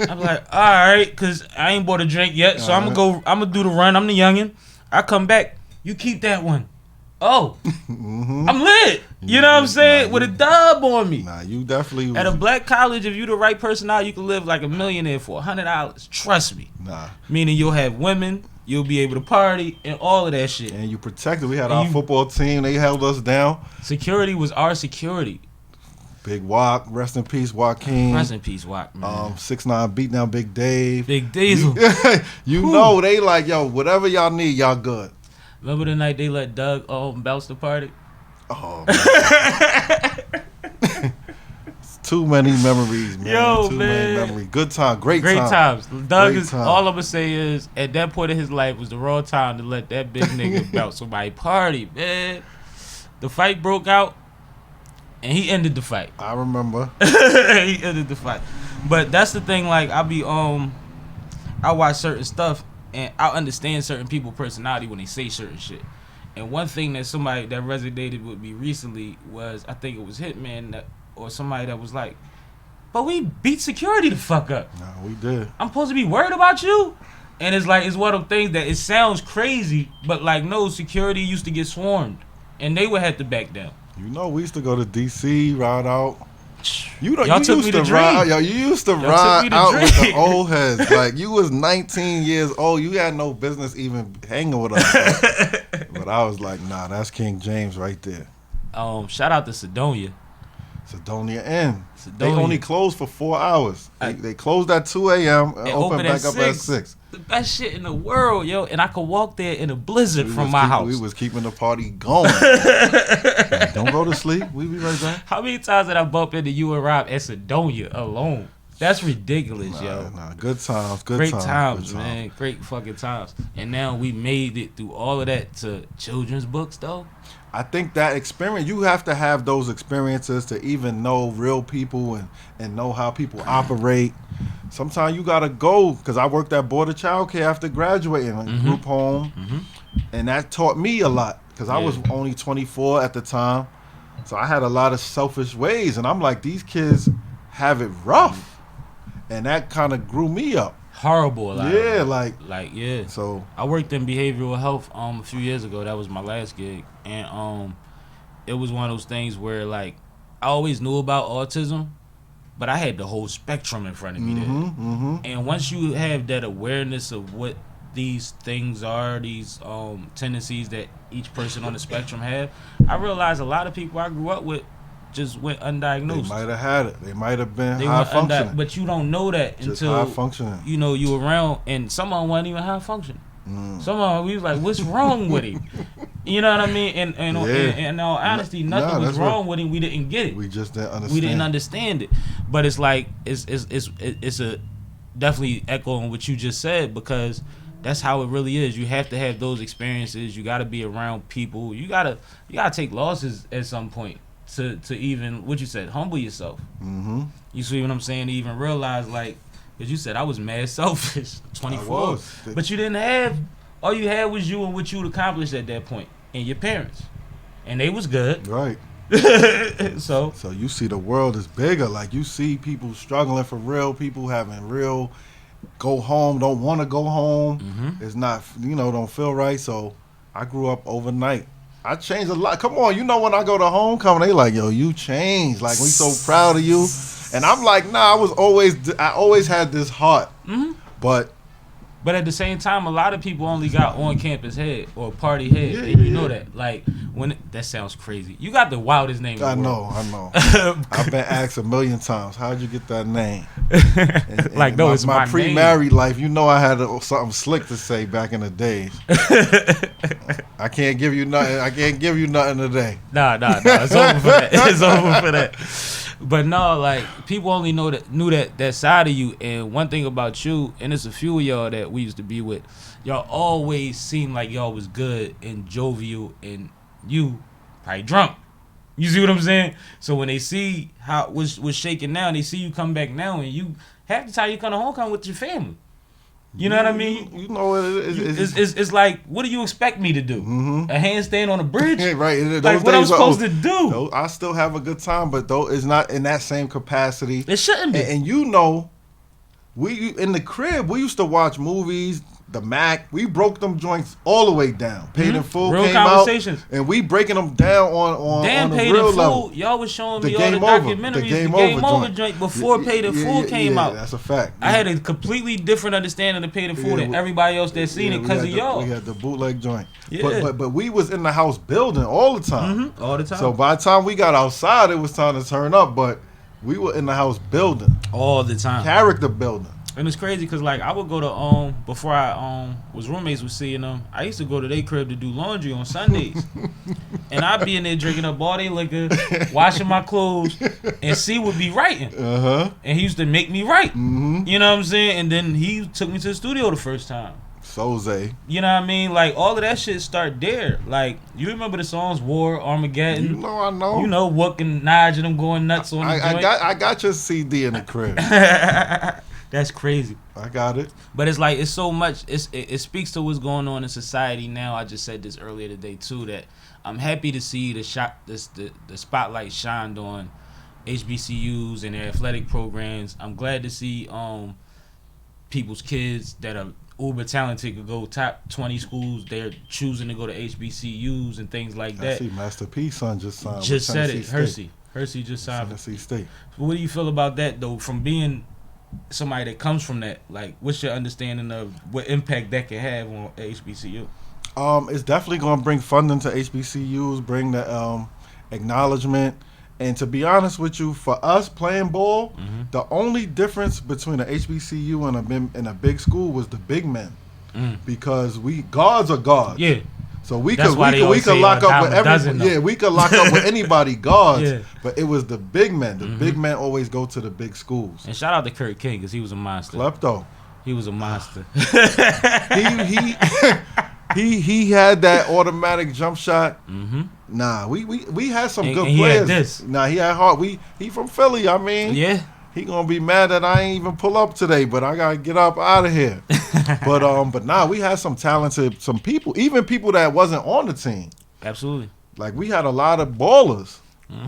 I'm like, all right, because I ain't bought a drink yet, so I'm going to do the run. I'm the youngin'. I come back. You keep that one. Oh, I'm lit. You know what I'm saying? With a dub on me.
Nah, you definitely
At a black college, if you the right person out, you can live like a millionaire for $100. Trust me.
Nah.
Meaning you'll have women, you'll be able to party, and all of that shit.
And you protected. We had our football team. They held us down.
Security was our security.
Big Walk, rest in peace, Joaquin.
Rest in peace, Wack, man.
6ix9ine beat down Big Dave.
Big Diesel.
You know they like, yo, whatever y'all need, y'all good.
Remember the night they let Doug bounce the party?
Oh, man. It's too many memories, man.
Yo,
too
man.
many memories. Good time, great
times. Doug
Great
is
time.
all I'm gonna say is at that point in his life was the wrong time to let that big nigga bounce somebody party, man. The fight broke out, and he ended the fight.
I remember.
He ended the fight. But that's the thing. Like I watch certain stuff. And I understand certain people's personality when they say certain shit. And one thing that somebody that resonated with me recently was, I think it was Hitman or somebody that was like, but we beat security the fuck up.
Nah, we did.
I'm supposed to be worried about you? And it's like, it's one of them things that it sounds crazy, but like, no, security used to get swarmed. And they would have to back down.
You know, we used to go to D.C., ride out.
Y'all took me to
ride.
dream.
Yo, you used to
Y'all took me
ride
to
out with the
dream.
old heads. Like you was 19 years old. You had no business even hanging with us. But I was like, nah, that's King James right there.
Shout out to Sedonia.
Sedonia Inn. They
Sedonia.
only closed for 4 hours. They closed at 2 a.m. and opened back up at 6.
The best shit in the world, yo. And I could walk there in a blizzard from my house.
We was keeping the party going. Don't go to sleep. We be right back.
How many times did I bump into you and Rob at Sedonia alone? That's ridiculous, yo.
Nah, good times.
Great times, man. Great fucking times. And now we made it through all of that to children's books, though.
I think that experience, you have to have those experiences to even know real people and know how people operate. Sometimes you got to go, because I worked at Border Child Care after graduating, like group home, and that taught me a lot, because I was only 24 at the time. So I had a lot of selfish ways, and I'm like, these kids have it rough. And that kind of grew me up.
Horrible.
Yeah,
yeah.
So
I worked in behavioral health a few years ago. That was my last gig. And it was one of those things where, like, I always knew about autism, but I had the whole spectrum in front of me there. And once you have that awareness of what these things are, these tendencies that each person on the spectrum have, I realized a lot of people I grew up with just went undiagnosed.
They might have had it. They might have been
They
high
went
functioning.
but you don't know that
Just
until
high functioning.
you know you around, and some of them wasn't even high functioning. Some of them we was like, what's wrong with him? You know what I mean? And in all honesty, nothing was wrong with him. We didn't get it.
We just didn't understand.
We didn't understand it. But it's like it's a definitely echoing what you just said, because that's how it really is. You have to have those experiences. You got to be around people. You gotta take losses at some point to even, what you said, humble yourself. You see what I'm saying? To even realize, like, as you said, I was mad selfish, 24. But you didn't have, all you had was you and what you'd accomplished at that point, and your parents. And they was good.
Right.
So
you see the world is bigger. Like, you see people struggling for real, people having real go home, don't want to go home. It's not, don't feel right. So I grew up overnight. I changed a lot. Come on, when I go to homecoming, they like, yo, you changed. Like, we so proud of you. And I'm like, nah, I always had this heart. But
at the same time, a lot of people only got on campus head or party head. And you know that. Like, that sounds crazy. You got the wildest name in the world.
I know. I've been asked a million times, how'd you get that name?
Like, no, it's my
pre-married life, I had something slick to say back in the days. I can't give you nothing today.
Nah. It's over for that. It's over for that. But no, like, people only knew that side of you. And one thing about you, and it's a few of y'all that we used to be with, y'all always seemed like y'all was good and jovial, and you probably drunk. You see what I'm saying? So when they see how was shaking now, and they see you come back now, and you half the time you come to homecoming with your family. You know what I mean?
You know what it is.
It's like, what do you expect me to do? A handstand on a bridge?
Right.
Like, what I'm supposed to do?
I still have a good time, but though it's not in that same capacity.
It shouldn't be.
And we in the crib, we used to watch movies. The Mac, we broke them joints all the way down. Paid in Full
Real
came
conversations.
out, and we breaking them down on the
Paid
real
in Full,
level.
y'all was showing
The
me all the
Game Over.
documentaries.
The
The
Game
Game
Over
Over
joint.
joint before Paid in Full came out.
That's a fact.
I had a completely different understanding of Paid in Full than everybody else that seen it because of y'all.
We had the bootleg joint.
Yeah.
But we was in the house building all the time.
All the time.
So by the time we got outside, it was time to turn up. But we were in the house building.
All the time.
Character building.
And it's crazy because, like, I would go to before I was roommates with seeing them, I used to go to their crib to do laundry on Sundays. And I'd be in there drinking up all their liquor, washing my clothes, and C would be writing. And he used to make me write. You know what I'm saying? And then he took me to the studio the first time.
Soze.
You know what I mean? Like, all of that shit start there. Like, you remember the songs War, Armageddon?
I know.
You know, Wook and Nige and them going nuts on the joint.
I got your CD in the crib.
That's crazy.
I got it.
But it's like, it's so much. It speaks to what's going on in society now. I just said this earlier today too, that I'm happy to see the spotlight shined on HBCUs and their athletic programs. I'm glad to see people's kids that are uber talented could go top 20 schools. They're choosing to go to HBCUs and things like that.
I see Master P's son just signed.
Just
with
said
Tennessee
it,
State.
Hersey just signed.
Tennessee State.
What do you feel about that though? From being somebody that comes from that, like, what's your understanding of what impact that can have on HBCU?
It's definitely going to bring funding to HBCUs, bring the acknowledgement. And to be honest with you, for us playing ball, the only difference between an HBCU and a big school was the big men. Because guards are guards.
Yeah.
So we
That's
could
why they always say
lock
a
up
dime
with
a dozen,
everybody. Yeah, we could lock up with anybody guards.
Yeah.
But it was the big men. The big men always go to the big schools.
And shout out to Kurt King because he was a monster.
Klepto.
He was a monster.
He had that automatic jump shot. Nah, we had some good
he
players.
had this.
Nah, he had heart. He from Philly. I mean,
Yeah.
he gonna be mad that I ain't even pull up today, but I gotta get up out of here. but nah, we had some some people, even people that wasn't on the team.
Absolutely.
Like we had a lot of ballers.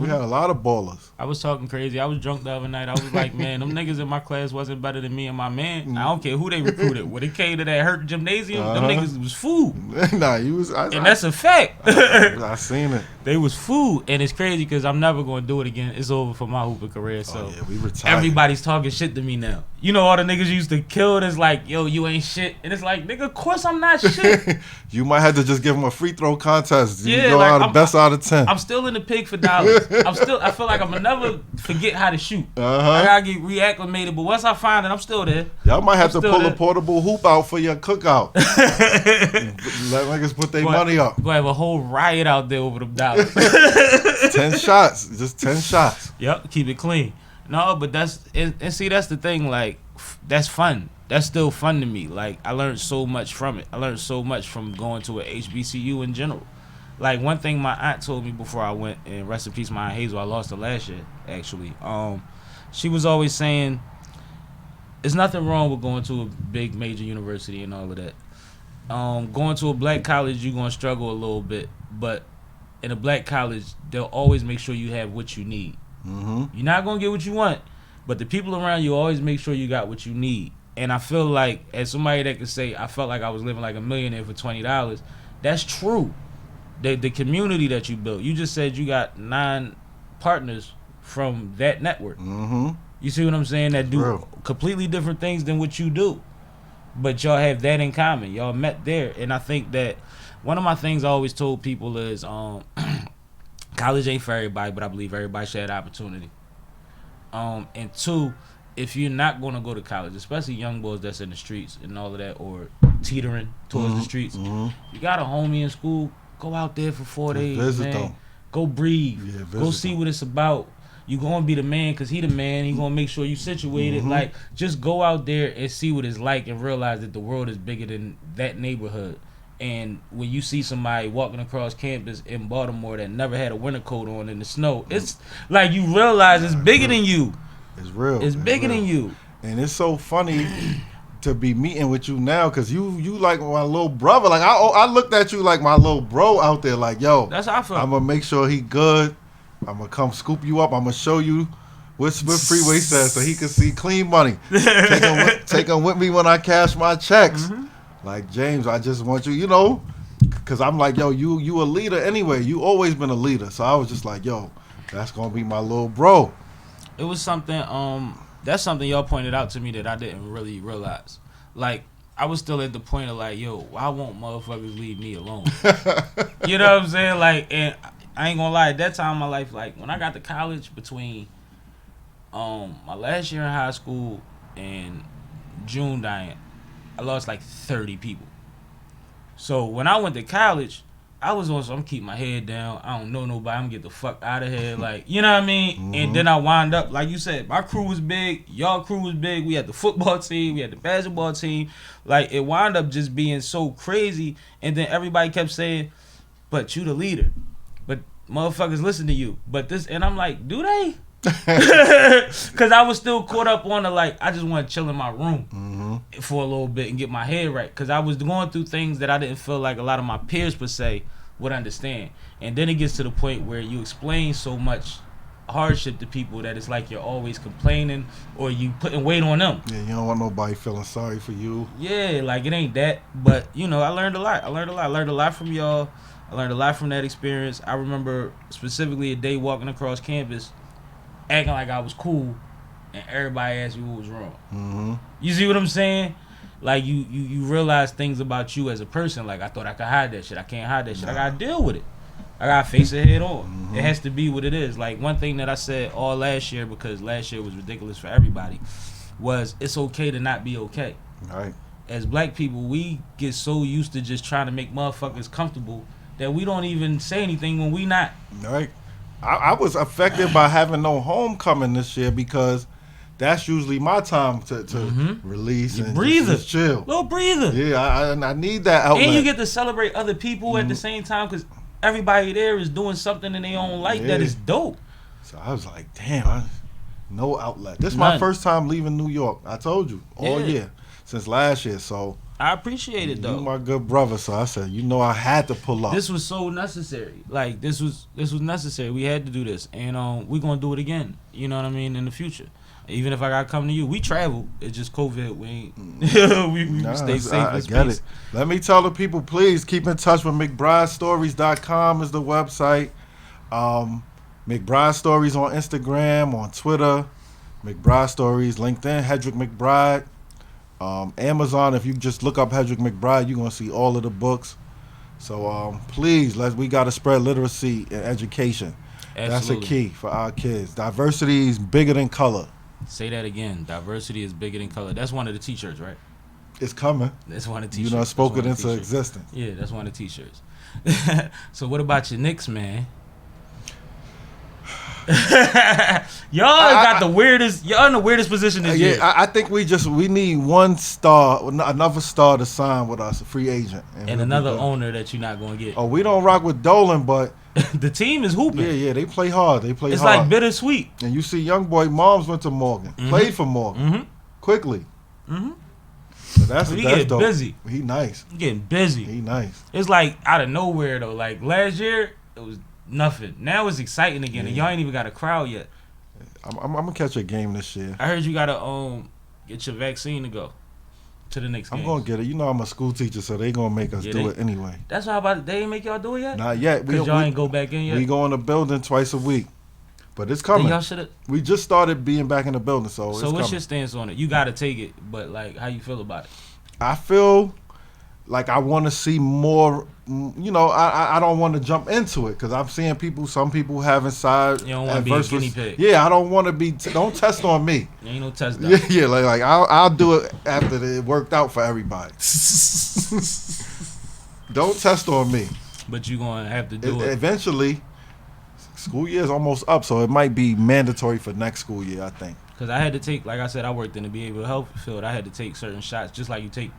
We had a lot of ballers.
I was talking crazy. I was drunk the other night. I was like, man, them niggas in my class wasn't better than me and my man. I don't care who they recruited. When it came to that hurt gymnasium, them niggas was food.
Nah, you was.
And that's a fact.
I seen it.
They was food. And it's crazy because I'm never going to do it again. It's over for my hooping career. So
Oh yeah, we retired.
everybody's talking shit to me now. You know, all the niggas used to kill that's like, yo, you ain't shit. And it's like, nigga, of course I'm not shit.
You might have to just give him a free throw contest. You
Yeah,
go
like,
out the best out of 10.
I'm still in the pig for dollars. I feel like I'm gonna never forget how to shoot.
Uh-huh.
I gotta get reacclimated, but once I find it, I'm still there.
Y'all might have
I'm
to
still
pull
there.
a portable hoop out for your cookout. Let niggas put their money up.
Go have a whole riot out there over them dollars.
10 shots. Just 10 shots.
Yep, keep it clean. No, but that's the thing. Like, that's fun. That's still fun to me. Like, I learned so much from it. I learned so much from going to a HBCU in general. Like, one thing my aunt told me before I went, and rest in peace, my Aunt Hazel, I lost her last year, actually. She was always saying, there's nothing wrong with going to a big major university and all of that. Going to a black college, you're going to struggle a little bit, but in a black college, they'll always make sure you have what you need. You're not going to get what you want, but the people around you always make sure you got what you need. And I feel like, as somebody that could say, I felt like I was living like a millionaire for $20, that's true. The community that you built. You just said you got 9 partners from that network. You see what I'm saying? That do
Real.
completely different things than what you do. But y'all have that in common. Y'all met there. And I think that one of my things I always told people is college ain't for everybody, but I believe everybody should have the opportunity. And 2, if you're not going to go to college, especially young boys that's in the streets and all of that, or teetering towards the streets, you got a homie in school, go out there for 4 days,
visit
man.
them.
Go breathe.
Yeah,
Go
visit
see
them.
what it's about. You gonna be the man because he the man. He gonna make sure you situated. Like, just go out there and see what it's like and realize that the world is bigger than that neighborhood. And when you see somebody walking across campus in Baltimore that never had a winter coat on in the snow, it's like you realize it's bigger than you.
It's real.
It's bigger than you.
And it's so funny to be meeting with you now because you like my little brother. Like I looked at you like my little bro out there. Like, yo,
That's how I feel.
I'm gonna make sure he good. I'm gonna come scoop you up. I'm gonna show you what Freeway says so he can see clean money. Take him with me when I cash my checks. Like, James, I just want you, you know, because I'm like, yo, you a leader anyway. You always been a leader. So I was just like, yo, that's gonna be my little bro.
It was something, that's something y'all pointed out to me that I didn't really realize. Like, I was still at the point of like, yo, why won't motherfuckers leave me alone? You know what I'm saying? Like, and I ain't gonna lie, at that time in my life, like, when I got to college between my last year in high school and June dying, I lost like 30 people. So when I went to college, I was on some keep my head down. I don't know nobody. I'm gonna get the fuck out of here. Like, you know what I mean? And then I wind up, like you said, my crew was big. Y'all crew was big. We had the football team. We had the basketball team. Like, it wound up just being so crazy. And then everybody kept saying, but you the leader. But motherfuckers listen to you. But this, and I'm like, do they? Because I was still caught up on the, like, I just want to chill in my room for a little bit and get my head right. Because I was going through things that I didn't feel like a lot of my peers, per se, would understand. And then it gets to the point where you explain so much hardship to people that it's like you're always complaining or you putting weight on them.
Yeah, you don't want nobody feeling sorry for you.
Yeah, like, it ain't that. But, you know, I learned a lot. I learned a lot from y'all. I learned a lot from that experience. I remember specifically a day walking across campus acting like I was cool, and everybody asked me what was wrong.
Mm-hmm.
You see what I'm saying? Like you realize things about you as a person. Like I thought I could hide that shit. I can't hide that shit. I gotta deal with it. I gotta face it head on.
Mm-hmm.
It has to be what it is. Like one thing that I said all last year, because last year was ridiculous for everybody, was it's okay to not be okay.
Right.
As black people, we get so used to just trying to make motherfuckers comfortable that we don't even say anything when we not.
Right. I was affected by having no homecoming this year because that's usually my time to release and
breather.
just chill.
Little breather.
Yeah, I need that outlet.
And you get to celebrate other people at the same time because everybody there is doing something in their own light that is dope.
So I was like, damn, no outlet. This is my first time leaving New York. I told you all year since last year. So
I appreciate it though.
You my good brother. So I said, I had to pull up.
This was so necessary. Like this was necessary. We had to do this, and we're gonna do it again. You know what I mean in the future. Even if I gotta come to you, we travel. It's just COVID. We ain't. we stay safe. I get it.
Let me tell the people, please keep in touch with McBrideStories.com is the website. McBride Stories on Instagram, on Twitter. McBride Stories, LinkedIn, Heddrick McBride. Amazon. If you just look up Heddrick McBride, you're gonna see all of the books. So please, we gotta spread literacy and education.
Absolutely.
That's a key for our kids. Diversity is bigger than color.
Say that again. Diversity is bigger than color. That's one of the t-shirts, right?
It's coming.
That's one of the t-shirts.
You spoke it into existence.
Yeah, that's one of the t-shirts. So what about your Knicks, man? Y'all got the weirdest. Y'all in the weirdest position this year.
I think we need one star, another star to sign with us, a free agent,
and another owner that you're not going to get.
Oh, we don't rock with Dolan, but
the team is hooping.
Yeah, they play hard. It's hard.
Like bittersweet.
And you see, young boy, moms went to Morgan, played for Morgan, quickly. So that's
getting
dope.
Busy.
He nice.
He getting busy.
He nice.
It's like out of nowhere though. Like last year, it was nothing. Now it's exciting again, and y'all ain't even got a crowd yet.
I'm gonna catch a game this year.
I heard you gotta get your vaccine to go to the next game.
I'm gonna get it. I'm a school teacher, so they gonna make us do it anyway.
That's why they ain't make y'all do it yet.
Not yet.
Because y'all ain't go back in yet.
We go in the building twice a week, but it's coming.
Y'all should.
We just started being back in the building, so it's
what's
coming.
your stance on it? You gotta take it, but like, how you feel about it?
I feel like I want to see more. I don't want to jump into it because I'm seeing some people having side.
You don't want to be a guinea pig.
Yeah, I don't want to be. Don't test on me.
There ain't no test.
Yeah, like I'll do it after it worked out for everybody. Don't test on me.
But you're gonna have to do it
eventually. School year is almost up, so it might be mandatory for next school year, I think.
Because I had to take, like I said, I worked in the behavioral health field. I had to take certain shots, just like you take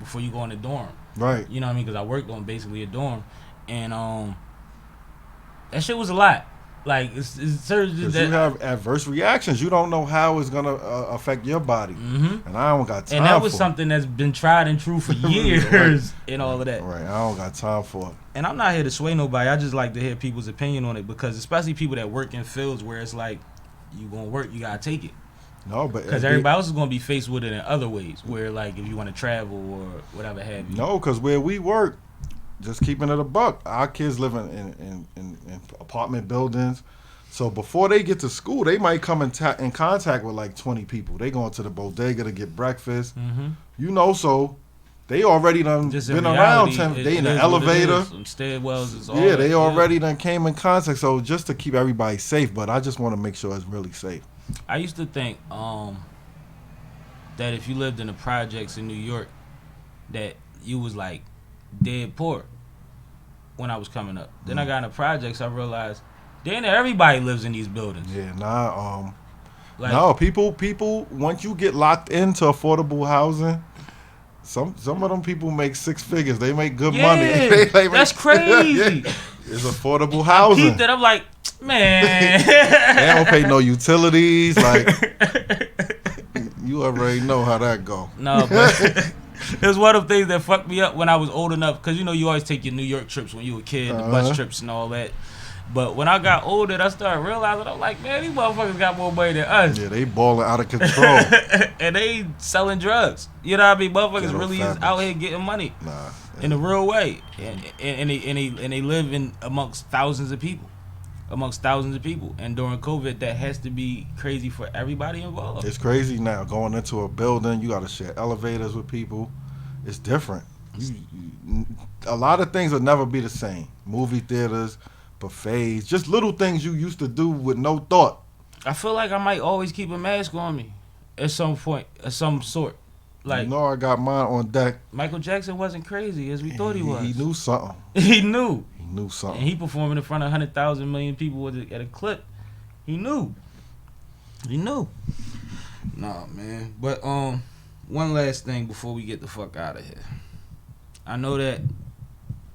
before you go in the dorm.
Right.
You know what I mean? Because I worked on basically a dorm, and that shit was a lot. Like it's
because you have adverse reactions. You don't know how it's gonna affect your body, and I don't got time.
And that was something that's been tried and true for years, right. And all of that.
Right. I don't got time for it.
And I'm not here to sway nobody. I just like to hear people's opinion on it because, especially people that work in fields where it's like you gonna work, you gotta take it.
No, but
because everybody else is gonna be faced with it in other ways, where like if you want to travel or whatever have you.
No, because where we work, just keeping it a buck. Our kids live in apartment buildings, so before they get to school, they might come in contact with like 20 people. They going to the bodega to get breakfast, so they already done
just
been
reality,
around. They in the elevator,
stairwells is all.
Yeah, they already done came in contact. So just to keep everybody safe, but I just want to make sure it's really safe.
I used to think that if you lived in the projects in New York, that you was like dead poor when I was coming up. Then I got in the projects, I realized then everybody lives in these buildings.
Yeah, no, people once you get locked into affordable housing, some of them people make six figures. They make good money.
That's crazy.
It's affordable housing.
I peeped it. I'm like, man.
They don't pay no utilities. Like, you already know how that go.
No, but it was one of the things that fucked me up when I was old enough. Because, you always take your New York trips when you were a kid, the bus trips and all that. But when I got older, I started realizing, I'm like, man, these motherfuckers got more money than us.
Yeah, they balling out of control.
And they selling drugs. You know what I mean? Motherfuckers really is out here getting money. In a real way. And they live in amongst thousands of people. amongst thousands of people. And during COVID, that has to be crazy for everybody involved.
It's crazy now. Going into a building, you got to share elevators with people. It's different. A lot of things will never be the same. Movie theaters, buffets, just little things you used to do with no thought.
I feel like I might always keep a mask on me at some point, of some sort. Like,
You know, I got mine on deck.
Michael Jackson wasn't crazy as we thought he was.
He knew something.
He knew.
He knew
And
something.
he performing in front of 100,000 million people at a clip. He knew. He knew. Nah, man. But one last thing before we get the fuck out of here. I know that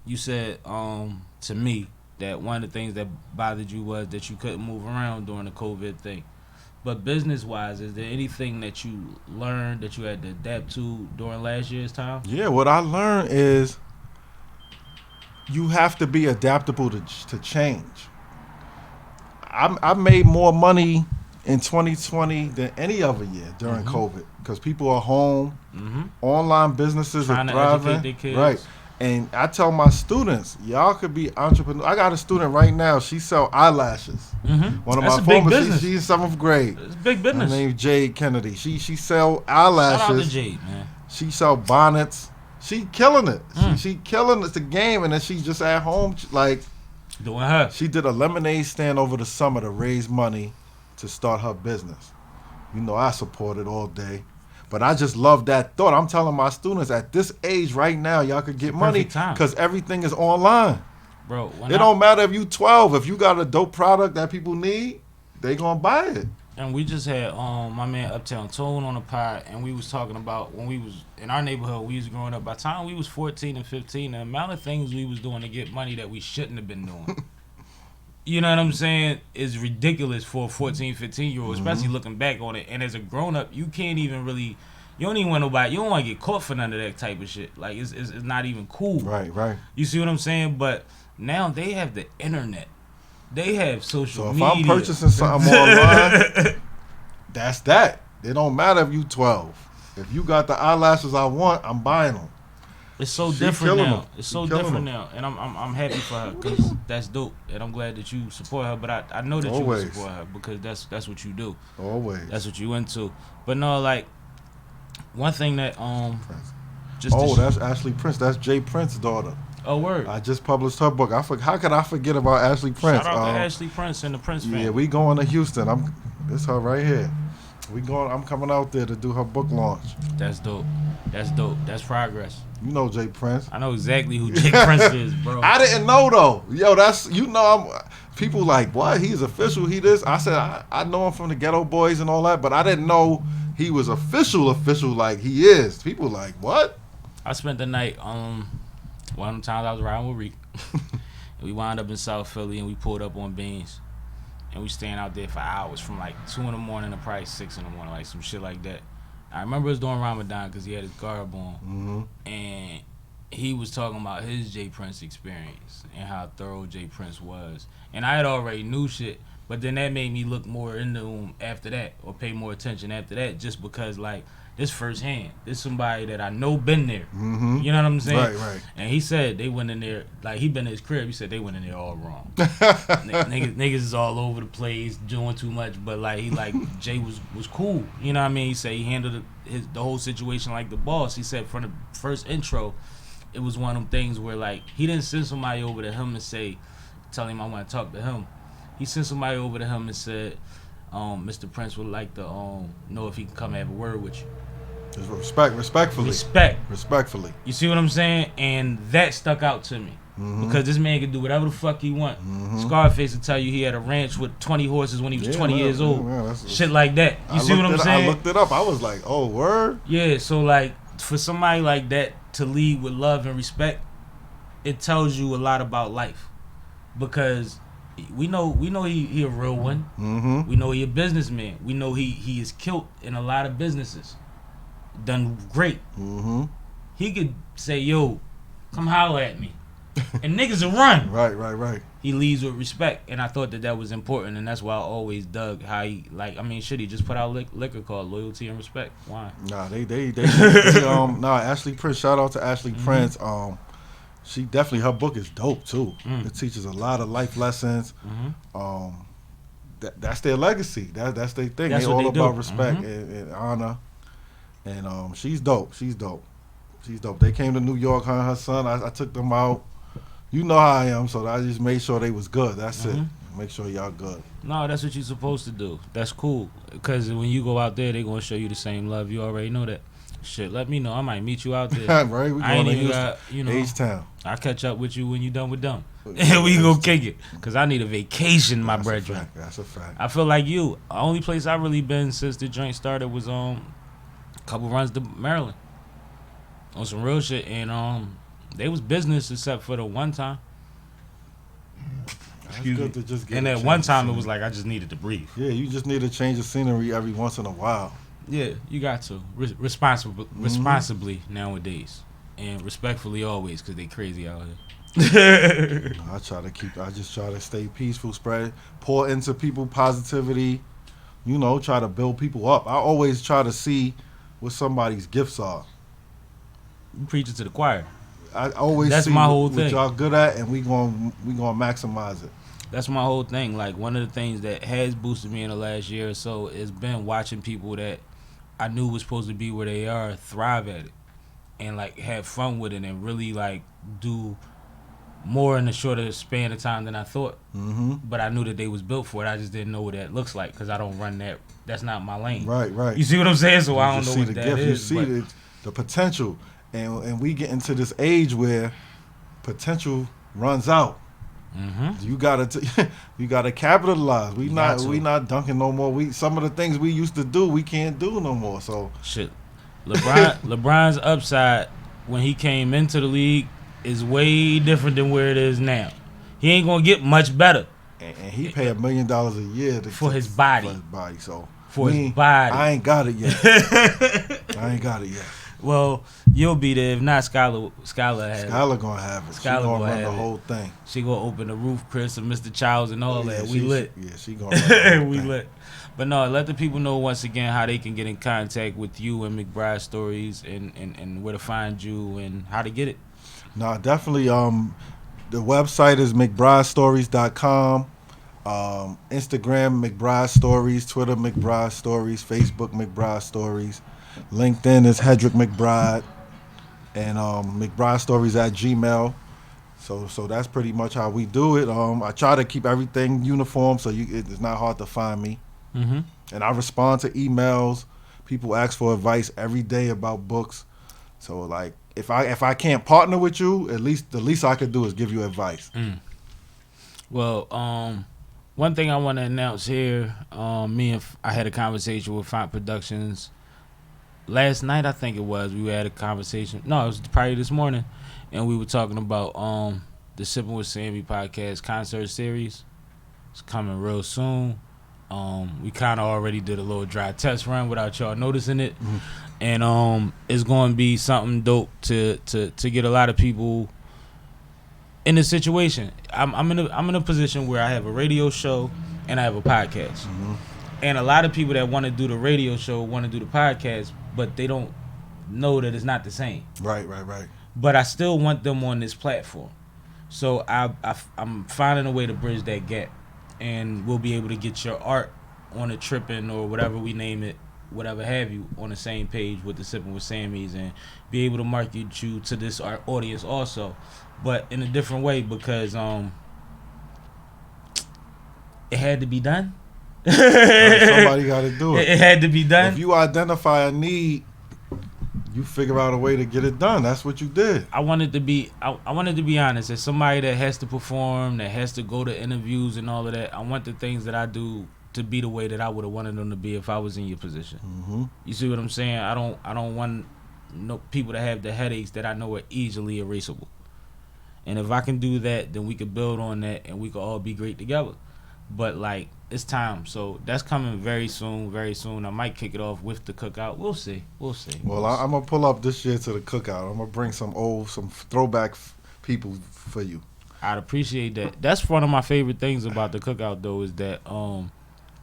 you said to me that one of the things that bothered you was that you couldn't move around during the COVID thing. But business-wise, is there anything that you learned that you had to adapt to during last year's time?
Yeah, what I learned is you have to be adaptable to change. I made more money in 2020 than any other year during COVID because people are home. Online businesses
Trying
are
to educate
thriving.
their kids.
Right. And I tell my students, y'all could be entrepreneurs. I got a student right now. She sell eyelashes. One of
That's
my
a big
former,
business.
she's in 7th grade.
It's big
Her
business.
name's Jade Kennedy. She sell
Shout out to
eyelashes.
Jade, man.
She sell bonnets. She killing it. She killing it, the game, and then she just at home like
Doing her.
she did a lemonade stand over the summer to raise money to start her business. You know, I support it all day. But I just love that thought. I'm telling my students at this age right now, y'all could get money
perfect time.
because everything is online.
Bro, when
It don't matter if you 12. If you got a dope product that people need, they gonna buy it.
And we just had my man Uptown Tone on the pod, and we was talking about when we was in our neighborhood, we was growing up. By the time we was 14 and 15, the amount of things we was doing to get money that we shouldn't have been doing. You know what I'm saying? Is ridiculous for a 14, 15-year-old, especially looking back on it. And as a grown-up, you can't even really, you don't even want nobody, you don't want to get caught for none of that type of shit. Like, it's not even cool.
Right, right.
You see what I'm saying? But now they have the internet. They have social
So if
media.
I'm purchasing something online, that's that. It don't matter if you 12. If you got the eyelashes I want, I'm buying them.
It's so
She
different
killing
now.
them.
It's
She
so
killing
different
them.
now, and I'm happy for her because that's dope, and I'm glad that you support her. But I know that
Always.
you support her because that's what you do.
Always.
That's what you into. But no, like one thing that
Prince.
just
Oh, that's Ashley Prince. That's Jay Prince's daughter.
word.
I just published her book. How could I forget about Ashley Prince?
Shout out to Ashley Prince and the Prince family.
Yeah, we going to Houston. It's her right here. I'm coming out there to do her book launch.
That's dope. That's dope. That's progress.
You know Jay Prince.
I know exactly who Jake Prince is, bro.
I didn't know though. Yo, people like, what? He's official. He this. I said I know him from the Ghetto Boys and all that, but I didn't know he was official like he is. People like, what?
I spent the night one of the times I was riding with Reek. And we wound up in South Philly and we pulled up on Beans. And we staying out there for hours from like 2 in the morning to probably 6 in the morning, like some shit like that. I remember it was during Ramadan because he had his garb on. And he was talking about his Jay Prince experience and how thorough Jay Prince was. And I had already knew shit, but then that made me look more into him after that or pay more attention after that just because, like, this firsthand. This somebody that I know been there. You know what I'm saying?
Right.
And he said they went in there, like he been in his crib, he said they went in there all wrong. niggas is all over the place, doing too much, but like he like Jay was cool. You know what I mean? He said he handled the whole situation like the boss. He said from the first intro, it was one of them things where like he didn't send somebody over to him and tell him I want to talk to him. He sent somebody over to him and said, Mr. Prince would like to know if he can come have a word with you.
Just respectfully. Respectfully.
You see what I'm saying? And that stuck out to me. Because this man can do whatever the fuck he want. Scarface will tell you he had a ranch with 20 horses when he was 20 years old. Shit like that. You see what I'm saying?
I looked it up. I was like, oh, word?
Yeah, so like for somebody like that to lead with love and respect, it tells you a lot about life. Because we know he a real one. We know he a businessman. We know he is killed in a lot of businesses. Done great. He could say, yo, come holler at me. And niggas will run.
Right.
He leads with respect. And I thought that was important. And that's why I always dug how he, like, I mean, shit, he just put out liquor called Loyalty and Respect. Why?
Nah, Ashley Prince, shout out to Ashley Prince. she definitely, her book is dope too. It teaches a lot of life lessons. That's their legacy. That's their thing.
That's
They
what
all
they
about
do.
respect and honor. And she's dope. She's dope. They came to New York, her and her son. I took them out. You know how I am, so I just made sure they was good. That's it. Make sure y'all good.
No, that's what you're supposed to do. That's cool. Because when you go out there, they're going to show you the same love. You already know that. Shit, let me know. I might meet you out there.
Right? We
I ain't
going
even
to
got, you know.
H-Town.
I'll catch up with you when you done with them. And we go kick it. Because I need a vacation, my brethren.
That's a fact.
I feel like you. The only place I really been since the joint started was a couple runs to Maryland. On some real shit. And they was business except for the one time.
It's good to just get
And
a
that
change
one
of
time it
scenery.
was like I just needed to breathe.
Yeah, you just need a change of scenery every once in a while.
Yeah, you got to responsibly nowadays, and respectfully always, because they crazy out here.
I just try to stay peaceful, pour into people positivity, try to build people up. I always try to see what somebody's gifts are.
You preaching to the choir.
I always
That's
see
my whole
what
thing.
y'all good at, and we gonna maximize it.
That's my whole thing. Like, one of the things that has boosted me in the last year or so has been watching people that I knew was supposed to be where they are thrive at it, and like have fun with it, and really like do more in a shorter span of time than I thought. But I knew that they was built for it. I just didn't know what that looks like because I don't run that. That's not my lane.
Right.
You see what I'm saying? So I
You
don't
just
know
see
what
the
that
gift.
is.
You
but
see the potential, and we get into this age where potential runs out. You gotta capitalize. We not dunking no more. Some of the things we used to do, we can't do no more. So
shit, LeBron's upside when he came into the league is way different than where it is now. He ain't gonna get much better.
And he pay $1 million a year
for his body.
So
His body.
I ain't got it yet.
Well, you'll be there. If not, Skylar has it.
Skylar gonna have it.
Skylar
She gonna run
have
the
it.
whole thing.
She gonna open the roof, Chris, and Mr. Childs and all that. We lit.
Yeah, she gonna run the whole
We
thing.
lit. But no, let the people know once again how they can get in contact with you and McBride Stories and where to find you and how to get it.
No, definitely. The website is McBrideStories.com. Instagram McBride Stories, Twitter McBride Stories, Facebook McBride Stories, LinkedIn is Heddrick McBride, and McBride Stories at Gmail. So that's pretty much how we do it. I try to keep everything uniform so it's not hard to find me. And I respond to emails. People ask for advice every day about books. So like if I can't partner with you, at least the least I could do is give you advice.
Well, one thing I want to announce here, I had a conversation with Font Productions last night. I think it was. We had a conversation. No, it was probably this morning, and we were talking about the SippinWitSammie podcast concert series. It's coming real soon. We kind of already did a little dry test run without y'all noticing it, and it's going to be something dope to get a lot of people in the situation. I'm in a position where I have a radio show and I have a podcast, and a lot of people that want to do the radio show want to do the podcast, but they don't know that it's not the same.
Right.
But I still want them on this platform, so I'm finding a way to bridge that gap, and we'll be able to get your art on a tripping or whatever we name it, whatever have you, on the same page with the SippinWitSammies, and be able to market you to this art audience also, but in a different way because it had to be done.
Somebody got to do it.
It had to be done.
If you identify a need, you figure out a way to get it done. That's what you did.
I wanted to be honest. As somebody that has to perform, that has to go to interviews and all of that, I want the things that I do to be the way that I would have wanted them to be if I was in your position. You see what I'm saying? I don't want people to have the headaches that I know are easily erasable. And if I can do that, then we could build on that and we could all be great together. But like, it's time. So that's coming very soon, very soon. I might kick it off with the cookout. We'll see.
Well, I'm going to pull up this year to the cookout. I'm going to bring some throwback people for you.
I'd appreciate that. That's one of my favorite things about the cookout, though, is that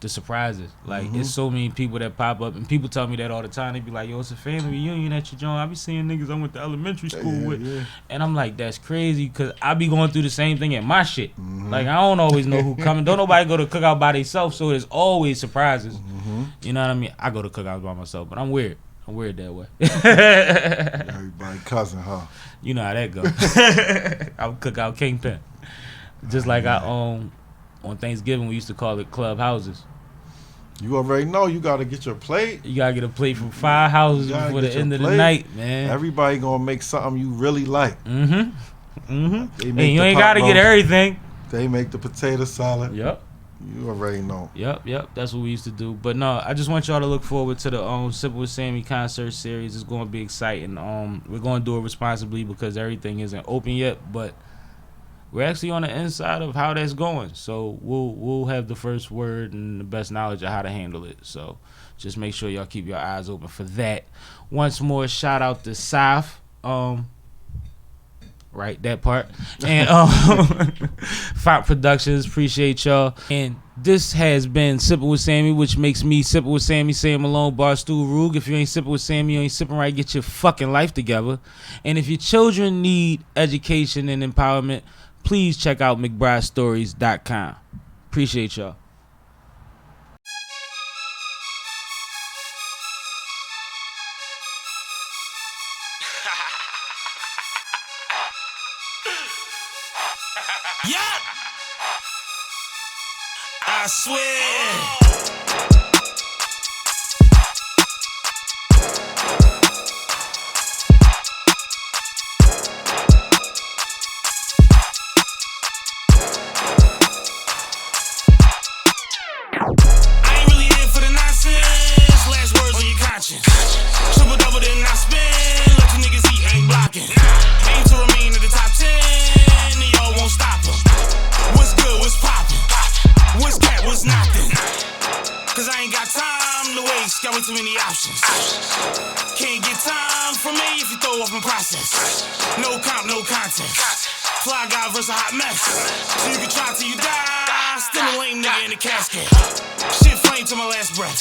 the surprises. Like it's so many people that pop up, and people tell me that all the time. They be like, "Yo, it's a family reunion at your joint." I be seeing niggas I went to elementary school with, and I'm like, that's crazy, cause I be going through the same thing at my shit. Like I don't always know who coming. Don't nobody go to cookout by themselves, so there's always surprises. You know what I mean? I go to cookouts by myself, but I'm weird. I'm weird that way.
Everybody cousin, huh?
You know how that go. I'm cookout kingpin. Just like I on Thanksgiving we used to call it club houses.
You already know you got to get your plate.
You gotta get a plate from 5 houses before the end of the night, man.
Everybody gonna make something you really like.
And you ain't gotta get everything.
They make the potato salad.
Yep.
You already know.
Yep. That's what we used to do. But no, I just want y'all to look forward to the Sippin' with Sammie concert series. It's gonna be exciting. We're gonna do it responsibly because everything isn't open yet, but we're actually on the inside of how that's going. So we'll have the first word and the best knowledge of how to handle it. So just make sure y'all keep your eyes open for that. Once more, shout out to South. Right, that part. And Font Productions, appreciate y'all. And this has been Sippin' with Sammie, which makes me Sippin' with Sammie, Sam Malone, Barstool Rug. If you ain't sipping with Sammie, you ain't sipping right. Get your fucking life together. And if your children need education and empowerment, please check out McBrideStories.com. Appreciate y'all.
Yeah, I swear. I ain't really in for the nonsense. Last words on your conscience. Triple double, then I spin. Let you niggas eat, ain't blocking. Aim to remain in the top 10. And y'all won't stop them. What's good, what's poppin'? What's that, what's nothing? Cause I ain't got time to waste, got way too many options. Can't get time from me if you throw off my process. No comp, no contest. Fly guy versus a hot mess. So you can try till you die, still a lame nigga in the casket. Shit flame to my last breath.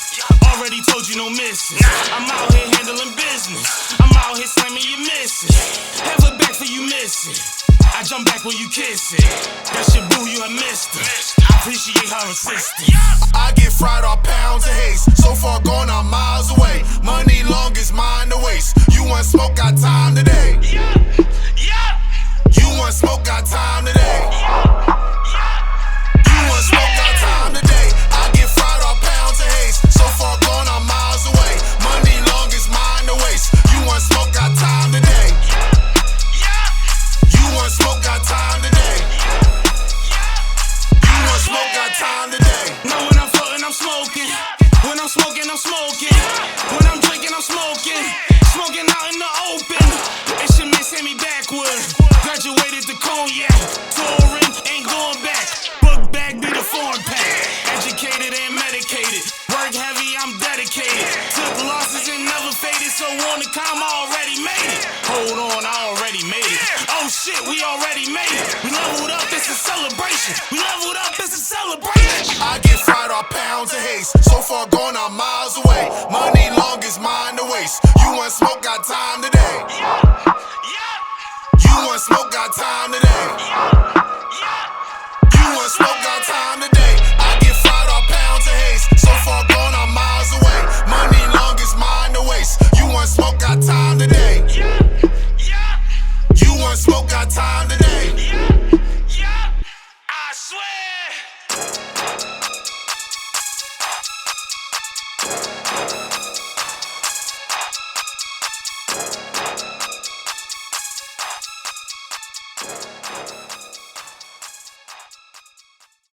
Already told you no misses. I'm out here handling business. I'm out here slamming your misses. Have it back for you miss it. I jump back when you kiss it. That's your boo, you have missed it. I appreciate her assistance.
I get fried off pounds of haste. So far gone, I'm miles away. Money long is mine to waste. You want smoke, got time today. You want smoke, got time today. You want smoke, got time today. I get fried off pounds of haste. So far gone, I'm miles away. Money long is mine to waste. You want smoke, got time today. You want smoke, got time today. You want smoke, got time today.
No, when I'm floating, I'm smoking. When I'm smoking, I'm smoking. When I'm drinking, I'm smoking. Smoking out in the open. It's your man Sammie backward. Graduated to cognac. Touring, ain't going back. Book bag be the foreign pack. Educated and medicated. Work heavy, I'm dedicated. Took losses and never faded. So on the calm, I already made it. Hold on, I already made it. Oh shit, we already made it. We leveled up, it's a celebration. We leveled up, it's a celebration.
I get fried off pounds of haste. So far gone, I'm miles away. Money long is mine to waste. You want smoke, got time today.